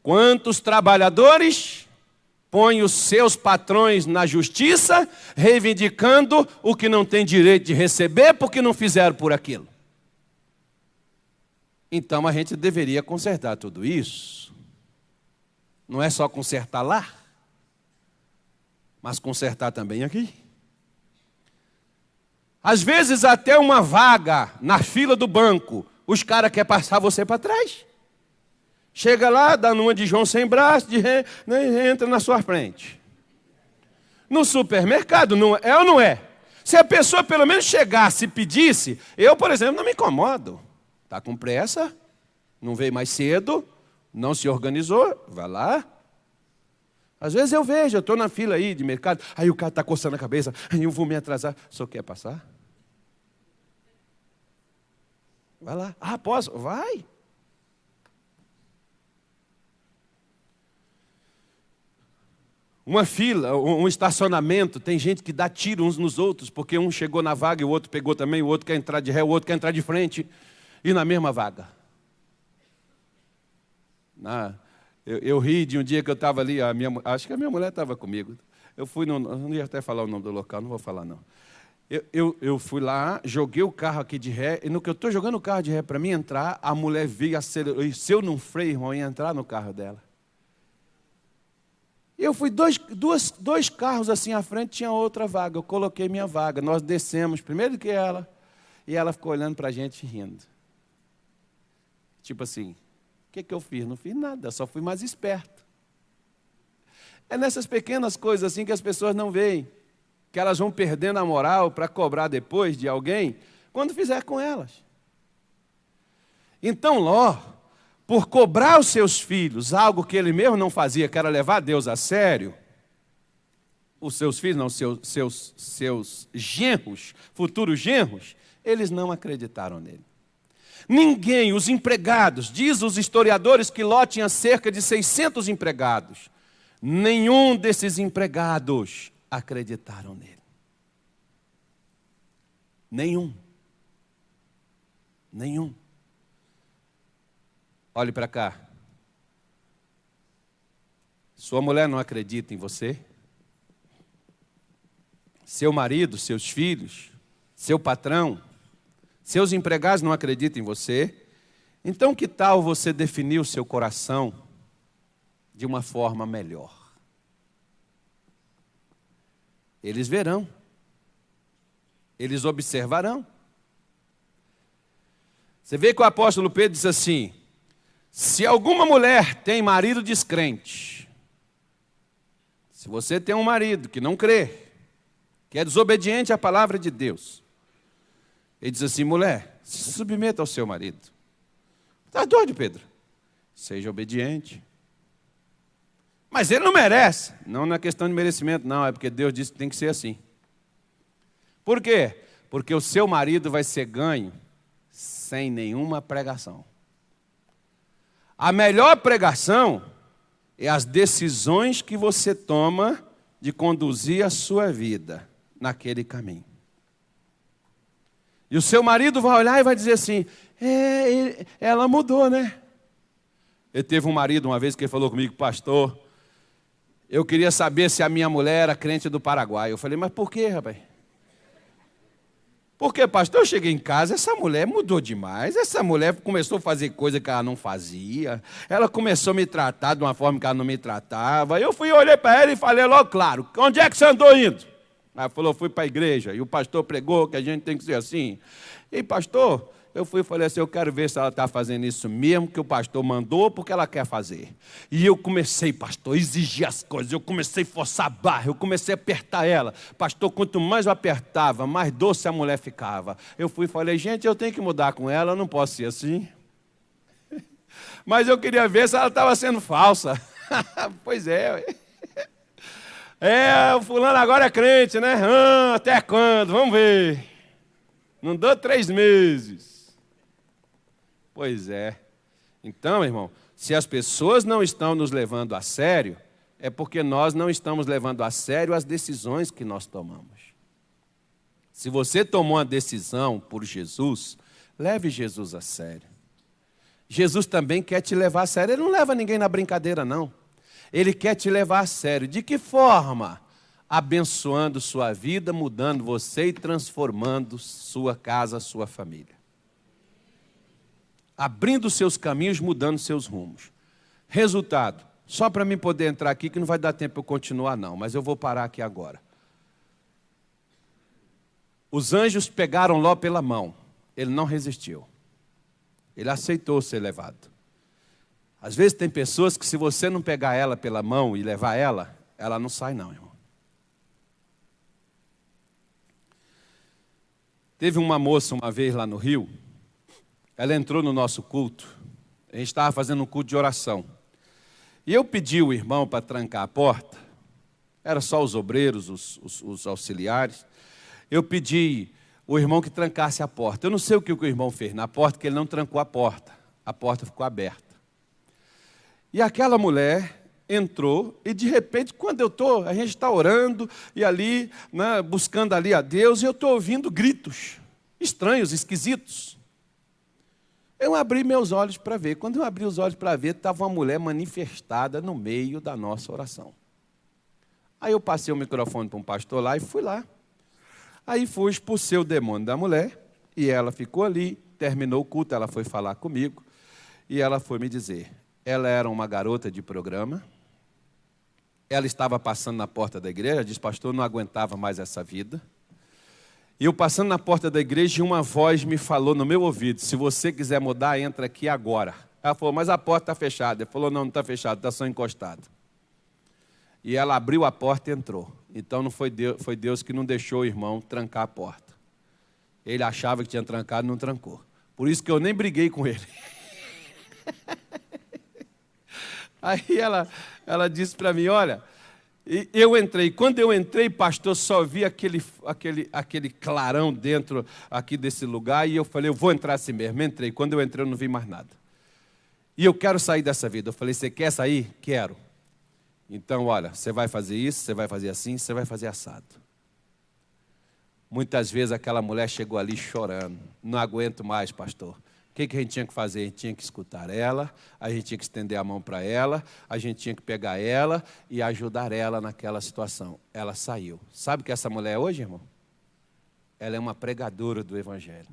Quantos trabalhadores põem os seus patrões na justiça, reivindicando o que não tem direito de receber porque não fizeram por aquilo? Então a gente deveria consertar tudo isso. Não é só consertar lá, mas consertar também aqui. Às vezes até uma vaga na fila do banco, os caras querem passar você para trás. Chega lá, dá numa de João sem braço, entra na sua frente. No supermercado, não é ou não é? Se a pessoa pelo menos chegasse e pedisse, eu, por exemplo, não me incomodo. Está com pressa, não veio mais cedo, não se organizou, vai lá. Às vezes eu vejo, eu estou na fila aí de mercado, aí o cara está coçando a cabeça, aí eu vou me atrasar. O senhor quer passar? Vai lá. Ah, posso? Vai. Uma fila, um estacionamento, tem gente que dá tiro uns nos outros, porque um chegou na vaga e o outro pegou também, o outro quer entrar de ré, o outro quer entrar de frente. E na mesma vaga. Eu ri de um dia que eu estava ali, acho que a minha mulher estava comigo. Eu fui, não ia até falar o nome do local, não vou falar não. Eu fui lá, joguei o carro aqui de ré, e no que eu estou jogando o carro de ré para mim entrar, a mulher veio, acelerou, e se eu não freio, irmão, ia entrar no carro dela. Eu fui dois carros assim à frente, tinha outra vaga, eu coloquei minha vaga, nós descemos primeiro que ela, e ela ficou olhando para a gente rindo. Tipo assim, o que eu fiz? Não fiz nada, só fui mais esperto. É nessas pequenas coisas assim que as pessoas não veem, que elas vão perdendo a moral para cobrar depois de alguém, quando fizer com elas. Então Ló, por cobrar os seus filhos algo que ele mesmo não fazia, que era levar Deus a sério, os seus filhos, não, seus genros, futuros genros, eles não acreditaram nele. Ninguém, os empregados, diz os historiadores que Ló tinha cerca de 600 empregados. Nenhum desses empregados acreditaram nele. Nenhum. Olhe para cá. Sua mulher não acredita em você? Seu marido, seus filhos, seu patrão, seus empregados não acreditam em você? Então que tal você definir o seu coração de uma forma melhor? Eles verão. Eles observarão. Você vê que o apóstolo Pedro diz assim: se alguma mulher tem marido descrente, se você tem um marido que não crê, que é desobediente à palavra de Deus, ele diz assim: mulher, se submeta ao seu marido. Está doido, Pedro? Seja obediente. Mas ele não merece. Não é questão de merecimento, não. É porque Deus disse que tem que ser assim. Por quê? Porque o seu marido vai ser ganho sem nenhuma pregação. A melhor pregação é as decisões que você toma de conduzir a sua vida naquele caminho. E o seu marido vai olhar e vai dizer assim, ela mudou, né? Eu teve um marido uma vez que falou comigo, pastor, eu queria saber se a minha mulher era crente do Paraguai. Eu falei, mas por quê, rapaz? Porque, pastor, eu cheguei em casa, essa mulher mudou demais, essa mulher começou a fazer coisa que ela não fazia, ela começou a me tratar de uma forma que ela não me tratava. Eu olhei para ela e falei logo, claro, onde é que você andou indo? Ela falou, fui para a igreja, e o pastor pregou que a gente tem que ser assim. E, pastor, eu fui e falei assim, eu quero ver se ela está fazendo isso mesmo que o pastor mandou, porque ela quer fazer. E eu comecei, pastor, a exigir as coisas, eu comecei a forçar a barra, eu comecei a apertar ela. Pastor, quanto mais eu apertava, mais doce a mulher ficava. Eu fui e falei, gente, eu tenho que mudar com ela, eu não posso ser assim. Mas eu queria ver se ela estava sendo falsa. Pois é. O fulano agora é crente, né? Até quando? Vamos ver. Não deu 3 meses. Pois é. Então, irmão, se as pessoas não estão nos levando a sério, é porque nós não estamos levando a sério as decisões que nós tomamos. Se você tomou uma decisão por Jesus, leve Jesus a sério. Jesus também quer te levar a sério. Ele não leva ninguém na brincadeira, não. Ele quer te levar a sério. De que forma? Abençoando sua vida, mudando você e transformando sua casa, sua família. Abrindo seus caminhos, mudando seus rumos. Resultado, só para mim poder entrar aqui, que não vai dar tempo eu continuar não, mas eu vou parar aqui agora. Os anjos pegaram Ló pela mão, ele não resistiu. Ele aceitou ser levado. Às vezes tem pessoas que se você não pegar ela pela mão e levar ela não sai não, irmão. Teve uma moça uma vez lá no Rio, ela entrou no nosso culto, a gente estava fazendo um culto de oração. E eu pedi o irmão para trancar a porta, era só os obreiros, os auxiliares. Eu pedi o irmão que trancasse a porta. Eu não sei o que o irmão fez na porta, que ele não trancou a porta ficou aberta. E aquela mulher entrou e de repente, quando a gente está orando e ali, né, buscando ali a Deus, e eu estou ouvindo gritos estranhos, esquisitos. Eu abri meus olhos para ver. Quando eu abri os olhos para ver, estava uma mulher manifestada no meio da nossa oração. Aí eu passei o microfone para um pastor lá e fui lá. Aí fui, expulsei o demônio da mulher e ela ficou ali, terminou o culto, ela foi falar comigo e ela foi me dizer, ela era uma garota de programa, ela estava passando na porta da igreja, disse, pastor, não aguentava mais essa vida. E eu passando na porta da igreja, uma voz me falou no meu ouvido, se você quiser mudar, entra aqui agora. Ela falou, mas a porta está fechada. Ele falou, não está fechada, está só encostada. E ela abriu a porta e entrou. Então não foi Deus que não deixou o irmão trancar a porta. Ele achava que tinha trancado e não trancou. Por isso que eu nem briguei com ele. Aí ela disse para mim, olha... E eu entrei. Quando eu entrei, pastor, só vi aquele clarão dentro aqui desse lugar. E eu falei, eu vou entrar assim mesmo. Entrei. Quando eu entrei, eu não vi mais nada. E eu quero sair dessa vida. Eu falei, você quer sair? Quero. Então, olha, você vai fazer isso, você vai fazer assim, você vai fazer assado. Muitas vezes aquela mulher chegou ali chorando. Não aguento mais, pastor. O que a gente tinha que fazer? A gente tinha que escutar ela, a gente tinha que estender a mão para ela, a gente tinha que pegar ela e ajudar ela naquela situação. Ela saiu. Sabe o que essa mulher é hoje, irmão? Ela é uma pregadora do Evangelho.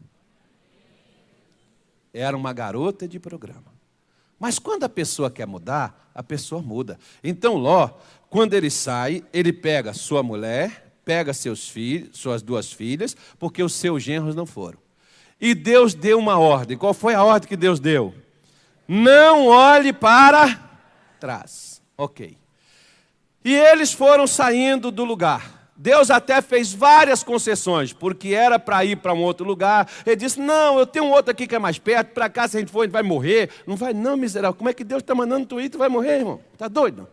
Era uma garota de programa. Mas quando a pessoa quer mudar, a pessoa muda. Então Ló, quando ele sai, ele pega sua mulher, pega seus filhos, suas 2 filhas, porque os seus genros não foram. E Deus deu uma ordem. Qual foi a ordem que Deus deu? Não olhe para trás. Ok. E eles foram saindo do lugar. Deus até fez várias concessões, porque era para ir para um outro lugar. Ele disse, não, eu tenho um outro aqui que é mais perto, para cá se a gente for, a gente vai morrer. Não vai não, miserável. Como é que Deus está mandando tu ir, tu vai morrer, irmão? Está doido?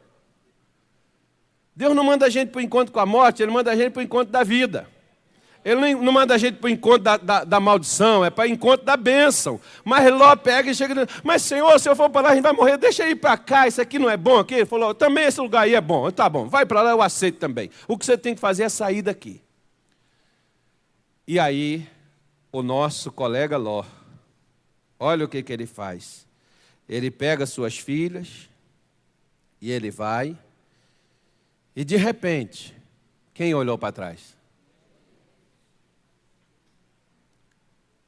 Deus não manda a gente para o encontro com a morte, Ele manda a gente para o encontro da vida. Ele não manda a gente para o encontro da maldição, é para o encontro da bênção. Mas Ló pega e chega e diz, mas Senhor, se eu for para lá a gente vai morrer, deixa eu ir para cá, isso aqui não é bom aqui? Ele falou, também esse lugar aí é bom, tá bom, vai para lá, eu aceito também. O que você tem que fazer é sair daqui. E aí, o nosso colega Ló, olha o que ele faz. Ele pega suas filhas e ele vai, e de repente, quem olhou para trás?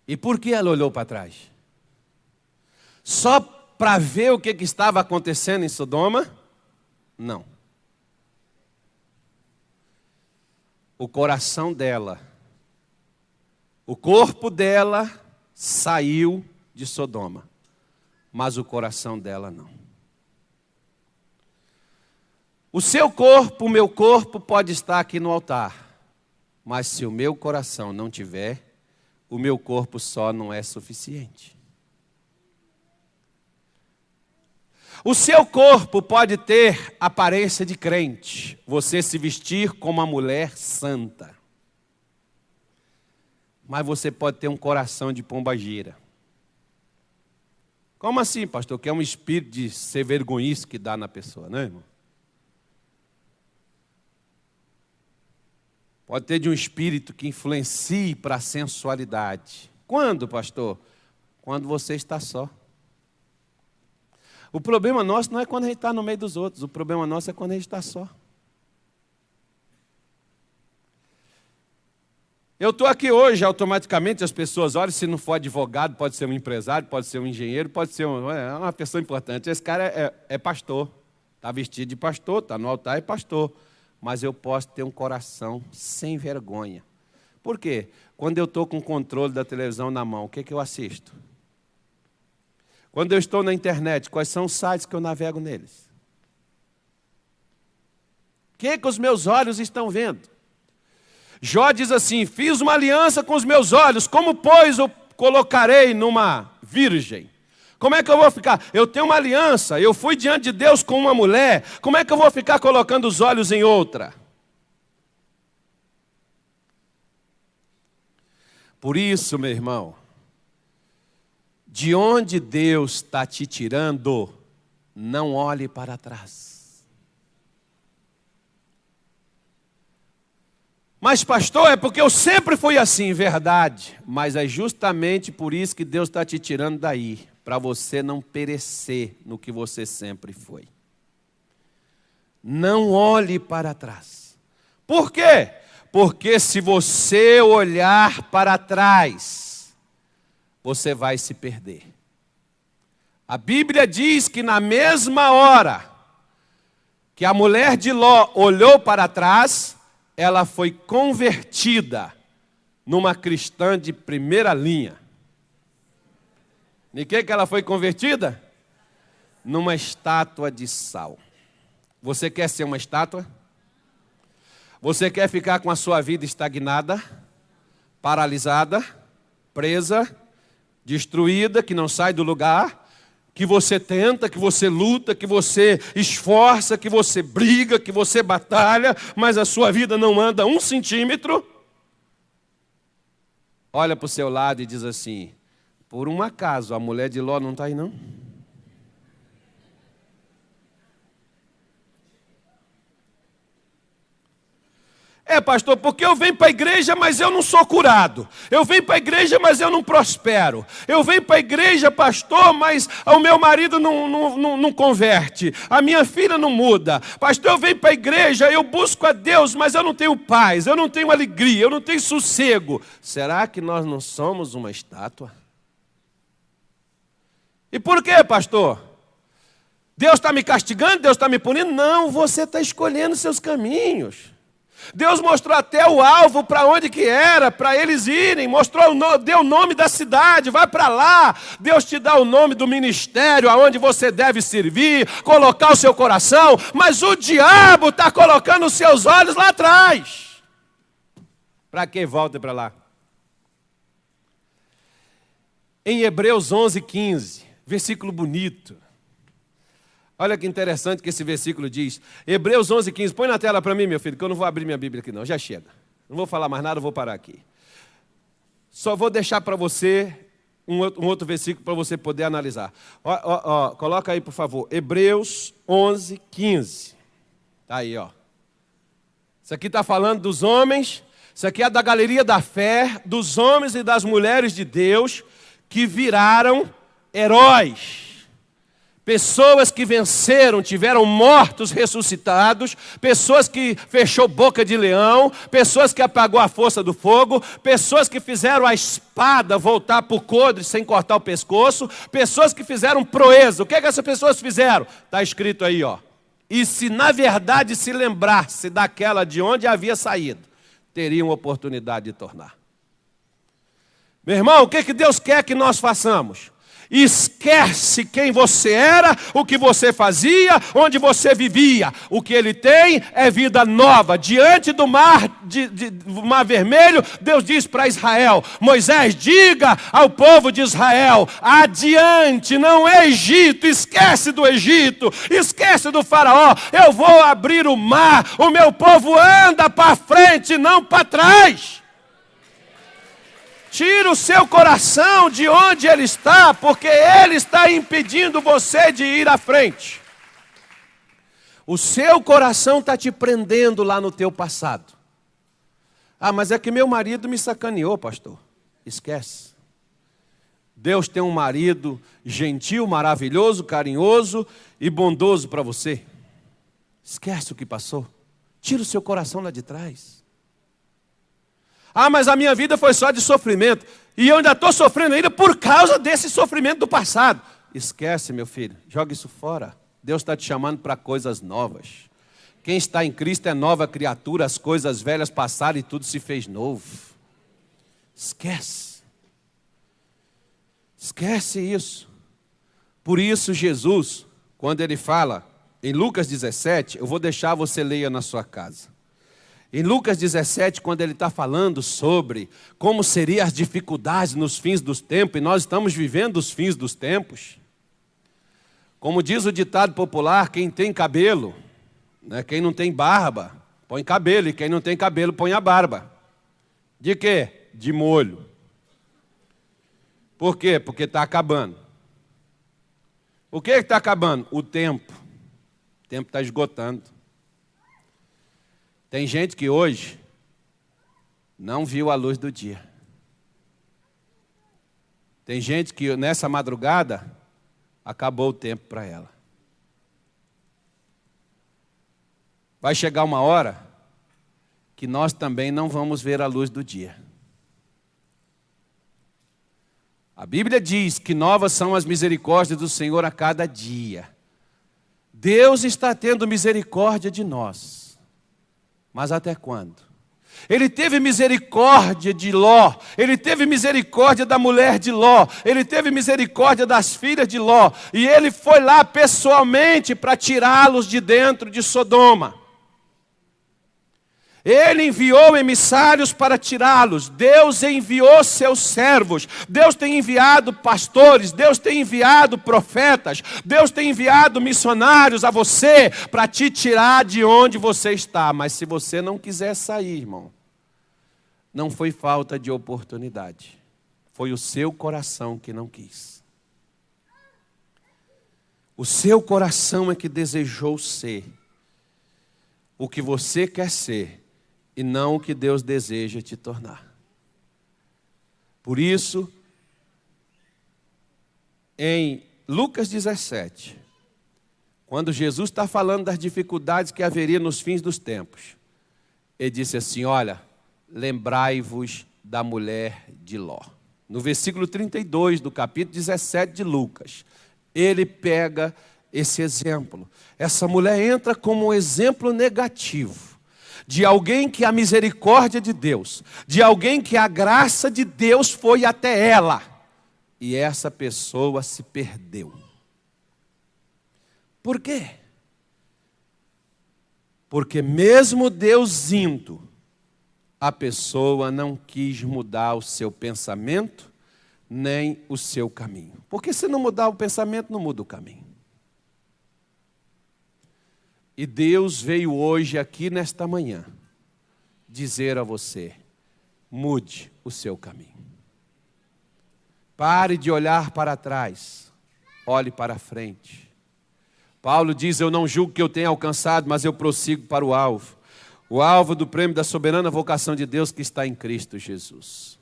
E por que ela olhou para trás? Só para ver o que estava acontecendo em Sodoma? Não. O coração dela, o corpo dela saiu de Sodoma, mas o coração dela não. O seu corpo, o meu corpo pode estar aqui no altar, mas se o meu coração não tiver, o meu corpo só não é suficiente. O seu corpo pode ter aparência de crente, você se vestir como uma mulher santa. Mas você pode ter um coração de pombagira. Como assim, pastor? Que é um espírito de ser vergonhice que dá na pessoa, não é, irmão? Pode ter de um espírito que influencie para a sensualidade. Quando, pastor? Quando você está só. O problema nosso não é quando a gente está no meio dos outros. O problema nosso é quando a gente está só. Eu estou aqui hoje, automaticamente as pessoas olham, se não for advogado, pode ser um empresário, pode ser um engenheiro, pode ser uma pessoa importante. Esse cara é pastor, está vestido de pastor, está no altar, é pastor. Mas eu posso ter um coração sem vergonha. Por quê? Quando eu estou com o controle da televisão na mão, o que eu assisto? Quando eu estou na internet, quais são os sites que eu navego neles? O que os meus olhos estão vendo? Jó diz assim, fiz uma aliança com os meus olhos, como pois eu colocarei numa virgem? Como é que eu vou ficar? Eu tenho uma aliança, eu fui diante de Deus com uma mulher, como é que eu vou ficar colocando os olhos em outra? Por isso, meu irmão, de onde Deus está te tirando, não olhe para trás. Mas pastor, é porque eu sempre fui assim, verdade, mas é justamente por isso que Deus está te tirando daí. Para você não perecer no que você sempre foi. Não olhe para trás. Por quê? Porque se você olhar para trás, você vai se perder. A Bíblia diz que na mesma hora que a mulher de Ló olhou para trás, ela foi convertida numa cristã de primeira linha. Em que ela foi convertida? Numa estátua de sal. Você quer ser uma estátua? Você quer ficar com a sua vida estagnada, paralisada, presa, destruída, que não sai do lugar, que você tenta, que você luta, que você esforça, que você briga, que você batalha, mas a sua vida não anda 1 centímetro? Olha para o seu lado e diz assim, por um acaso, a mulher de Ló não está aí, não? É, pastor, porque eu venho para a igreja, mas eu não sou curado. Eu venho para a igreja, mas eu não prospero. Eu venho para a igreja, pastor, mas o meu marido não converte. A minha filha não muda. Pastor, eu venho para a igreja, eu busco a Deus, mas eu não tenho paz, eu não tenho alegria, eu não tenho sossego. Será que nós não somos uma estátua? E por quê, pastor? Deus está me castigando? Deus está me punindo? Não, você está escolhendo seus caminhos. Deus mostrou até o alvo para onde que era, para eles irem, deu o nome da cidade, vai para lá. Deus te dá o nome do ministério, aonde você deve servir, colocar o seu coração, mas o diabo está colocando os seus olhos lá atrás. Para que volta para lá? Em Hebreus 11:15, versículo bonito. Olha que interessante que esse versículo diz. Hebreus 11:15. Põe na tela para mim, meu filho, que eu não vou abrir minha Bíblia aqui não, já chega. Não vou falar mais nada, vou parar aqui. Só vou deixar para você um outro versículo para você poder analisar. Coloca aí, por favor, Hebreus 11, 15. Está aí, ó. Isso aqui está falando dos homens, isso aqui é da galeria da fé, dos homens e das mulheres de Deus que viraram heróis. Pessoas que venceram, tiveram mortos ressuscitados, pessoas que fechou boca de leão, pessoas que apagou a força do fogo, pessoas que fizeram a espada voltar para o coldre sem cortar o pescoço, pessoas que fizeram proeza. O que é que essas pessoas fizeram? Está escrito aí, ó. E se na verdade se lembrasse daquela de onde havia saído, teriam oportunidade de tornar. Meu irmão, o que Deus quer que nós façamos? Esquece quem você era, o que você fazia, onde você vivia. O que Ele tem é vida nova. Diante do mar, do mar vermelho, Deus diz para Israel: Moisés, diga ao povo de Israel, adiante, não é Egito, esquece do Egito, esquece do faraó, eu vou abrir o mar, o meu povo anda para frente, não para trás. Tira o seu coração de onde ele está, porque ele está impedindo você de ir à frente. O seu coração está te prendendo lá no teu passado. Ah, mas é que meu marido me sacaneou, pastor. Esquece. Deus tem um marido gentil, maravilhoso, carinhoso e bondoso para você. Esquece o que passou. Tira o seu coração lá de trás. Ah, mas a minha vida foi só de sofrimento. E eu ainda estou sofrendo ainda por causa desse sofrimento do passado. Esquece, meu filho. Joga isso fora. Deus está te chamando para coisas novas. Quem está em Cristo é nova criatura. As coisas velhas passaram e tudo se fez novo. Esquece. Esquece isso. Por isso Jesus, quando ele fala em Lucas 17, eu vou deixar você ler na sua casa. Em Lucas 17, quando ele está falando sobre como seriam as dificuldades nos fins dos tempos, e nós estamos vivendo os fins dos tempos. Como diz o ditado popular, quem tem cabelo, né, quem não tem barba, põe cabelo, e quem não tem cabelo, põe a barba. De quê? De molho. Por quê? Porque está acabando. O que está acabando? O tempo. O tempo está esgotando. Tem gente que hoje não viu a luz do dia. Tem gente que nessa madrugada acabou o tempo para ela. Vai chegar uma hora que nós também não vamos ver a luz do dia. A Bíblia diz que novas são as misericórdias do Senhor a cada dia. Deus está tendo misericórdia de nós. Mas até quando? Ele teve misericórdia de Ló, ele teve misericórdia da mulher de Ló, ele teve misericórdia das filhas de Ló, e ele foi lá pessoalmente para tirá-los de dentro de Sodoma. Ele enviou emissários para tirá-los. Deus enviou seus servos. Deus tem enviado pastores. Deus tem enviado profetas. Deus tem enviado missionários a você para te tirar de onde você está. Mas se você não quiser sair, irmão, não foi falta de oportunidade. Foi o seu coração que não quis. O seu coração é que desejou ser o que você quer ser. E não o que Deus deseja te tornar. Por isso, em Lucas 17, quando Jesus está falando das dificuldades que haveria nos fins dos tempos, ele disse assim, olha, lembrai-vos da mulher de Ló. No versículo 32 do capítulo 17 de Lucas, ele pega esse exemplo. Essa mulher entra como um exemplo negativo de alguém que a misericórdia de Deus, de alguém que a graça de Deus foi até ela, e essa pessoa se perdeu. Por quê? Porque mesmo Deus indo, a pessoa não quis mudar o seu pensamento, nem o seu caminho. Porque se não mudar o pensamento, não muda o caminho. E Deus veio hoje aqui nesta manhã dizer a você: mude o seu caminho. Pare de olhar para trás, olhe para frente. Paulo diz: eu não julgo que eu tenha alcançado, mas eu prossigo para o alvo do prêmio da soberana vocação de Deus que está em Cristo Jesus.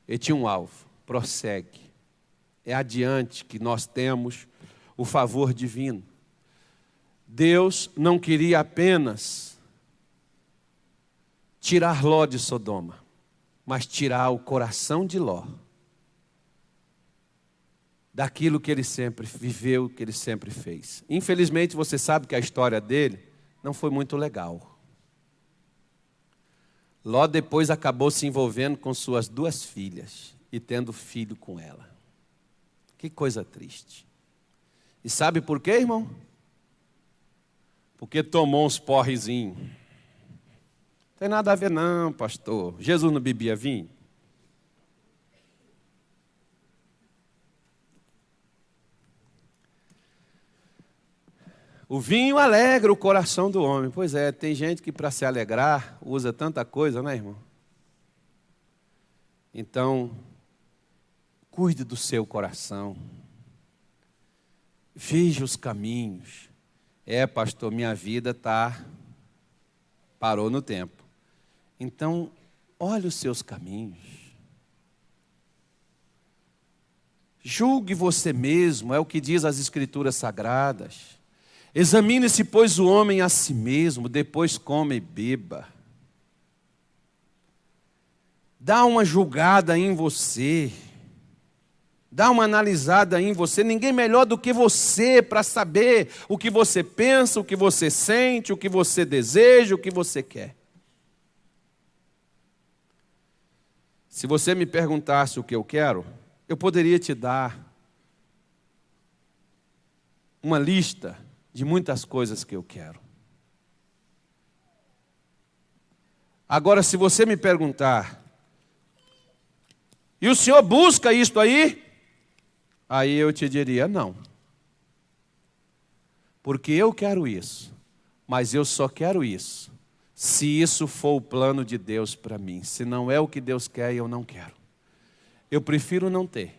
Ele tinha um alvo, prossegue. É adiante que nós temos o favor divino. Deus não queria apenas tirar Ló de Sodoma, mas tirar o coração de Ló daquilo que ele sempre viveu, que ele sempre fez. Infelizmente, você sabe que a história dele não foi muito legal. Ló depois acabou se envolvendo com suas 2 filhas e tendo filho com ela. Que coisa triste. E sabe por quê, irmão? Porque tomou uns porrezinhos. Não tem nada a ver não, pastor. Jesus não bebia vinho? O vinho alegra o coração do homem. Pois é, tem gente que para se alegrar usa tanta coisa, né, irmão? Então, cuide do seu coração. Veja os caminhos. Pastor, minha vida parou no tempo. Então, olhe os seus caminhos. Julgue você mesmo, é o que diz as Escrituras Sagradas. Examine-se, pois, o homem a si mesmo, depois come e beba. Dá uma julgada em você. Dá uma analisada em você. Ninguém melhor do que você para saber o que você pensa, o que você sente, o que você deseja, o que você quer. Se você me perguntasse o que eu quero, eu poderia te dar uma lista de muitas coisas que eu quero. Agora, se você me perguntar, e o senhor busca isto aí? Aí eu te diria, não. Porque eu quero isso, mas eu só quero isso, se isso for o plano de Deus para mim. Se não é o que Deus quer, eu não quero. Eu prefiro não ter,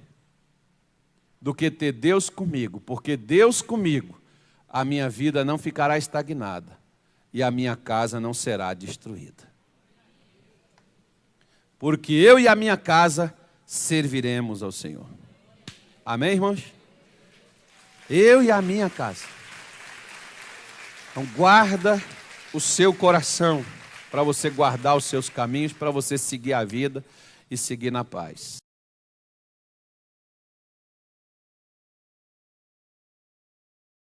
do que ter Deus comigo, porque Deus comigo, a minha vida não ficará estagnada e a minha casa não será destruída. Porque eu e a minha casa serviremos ao Senhor. Amém, irmãos? Eu e a minha casa. Então guarda o seu coração, para você guardar os seus caminhos, para você seguir a vida e seguir na paz.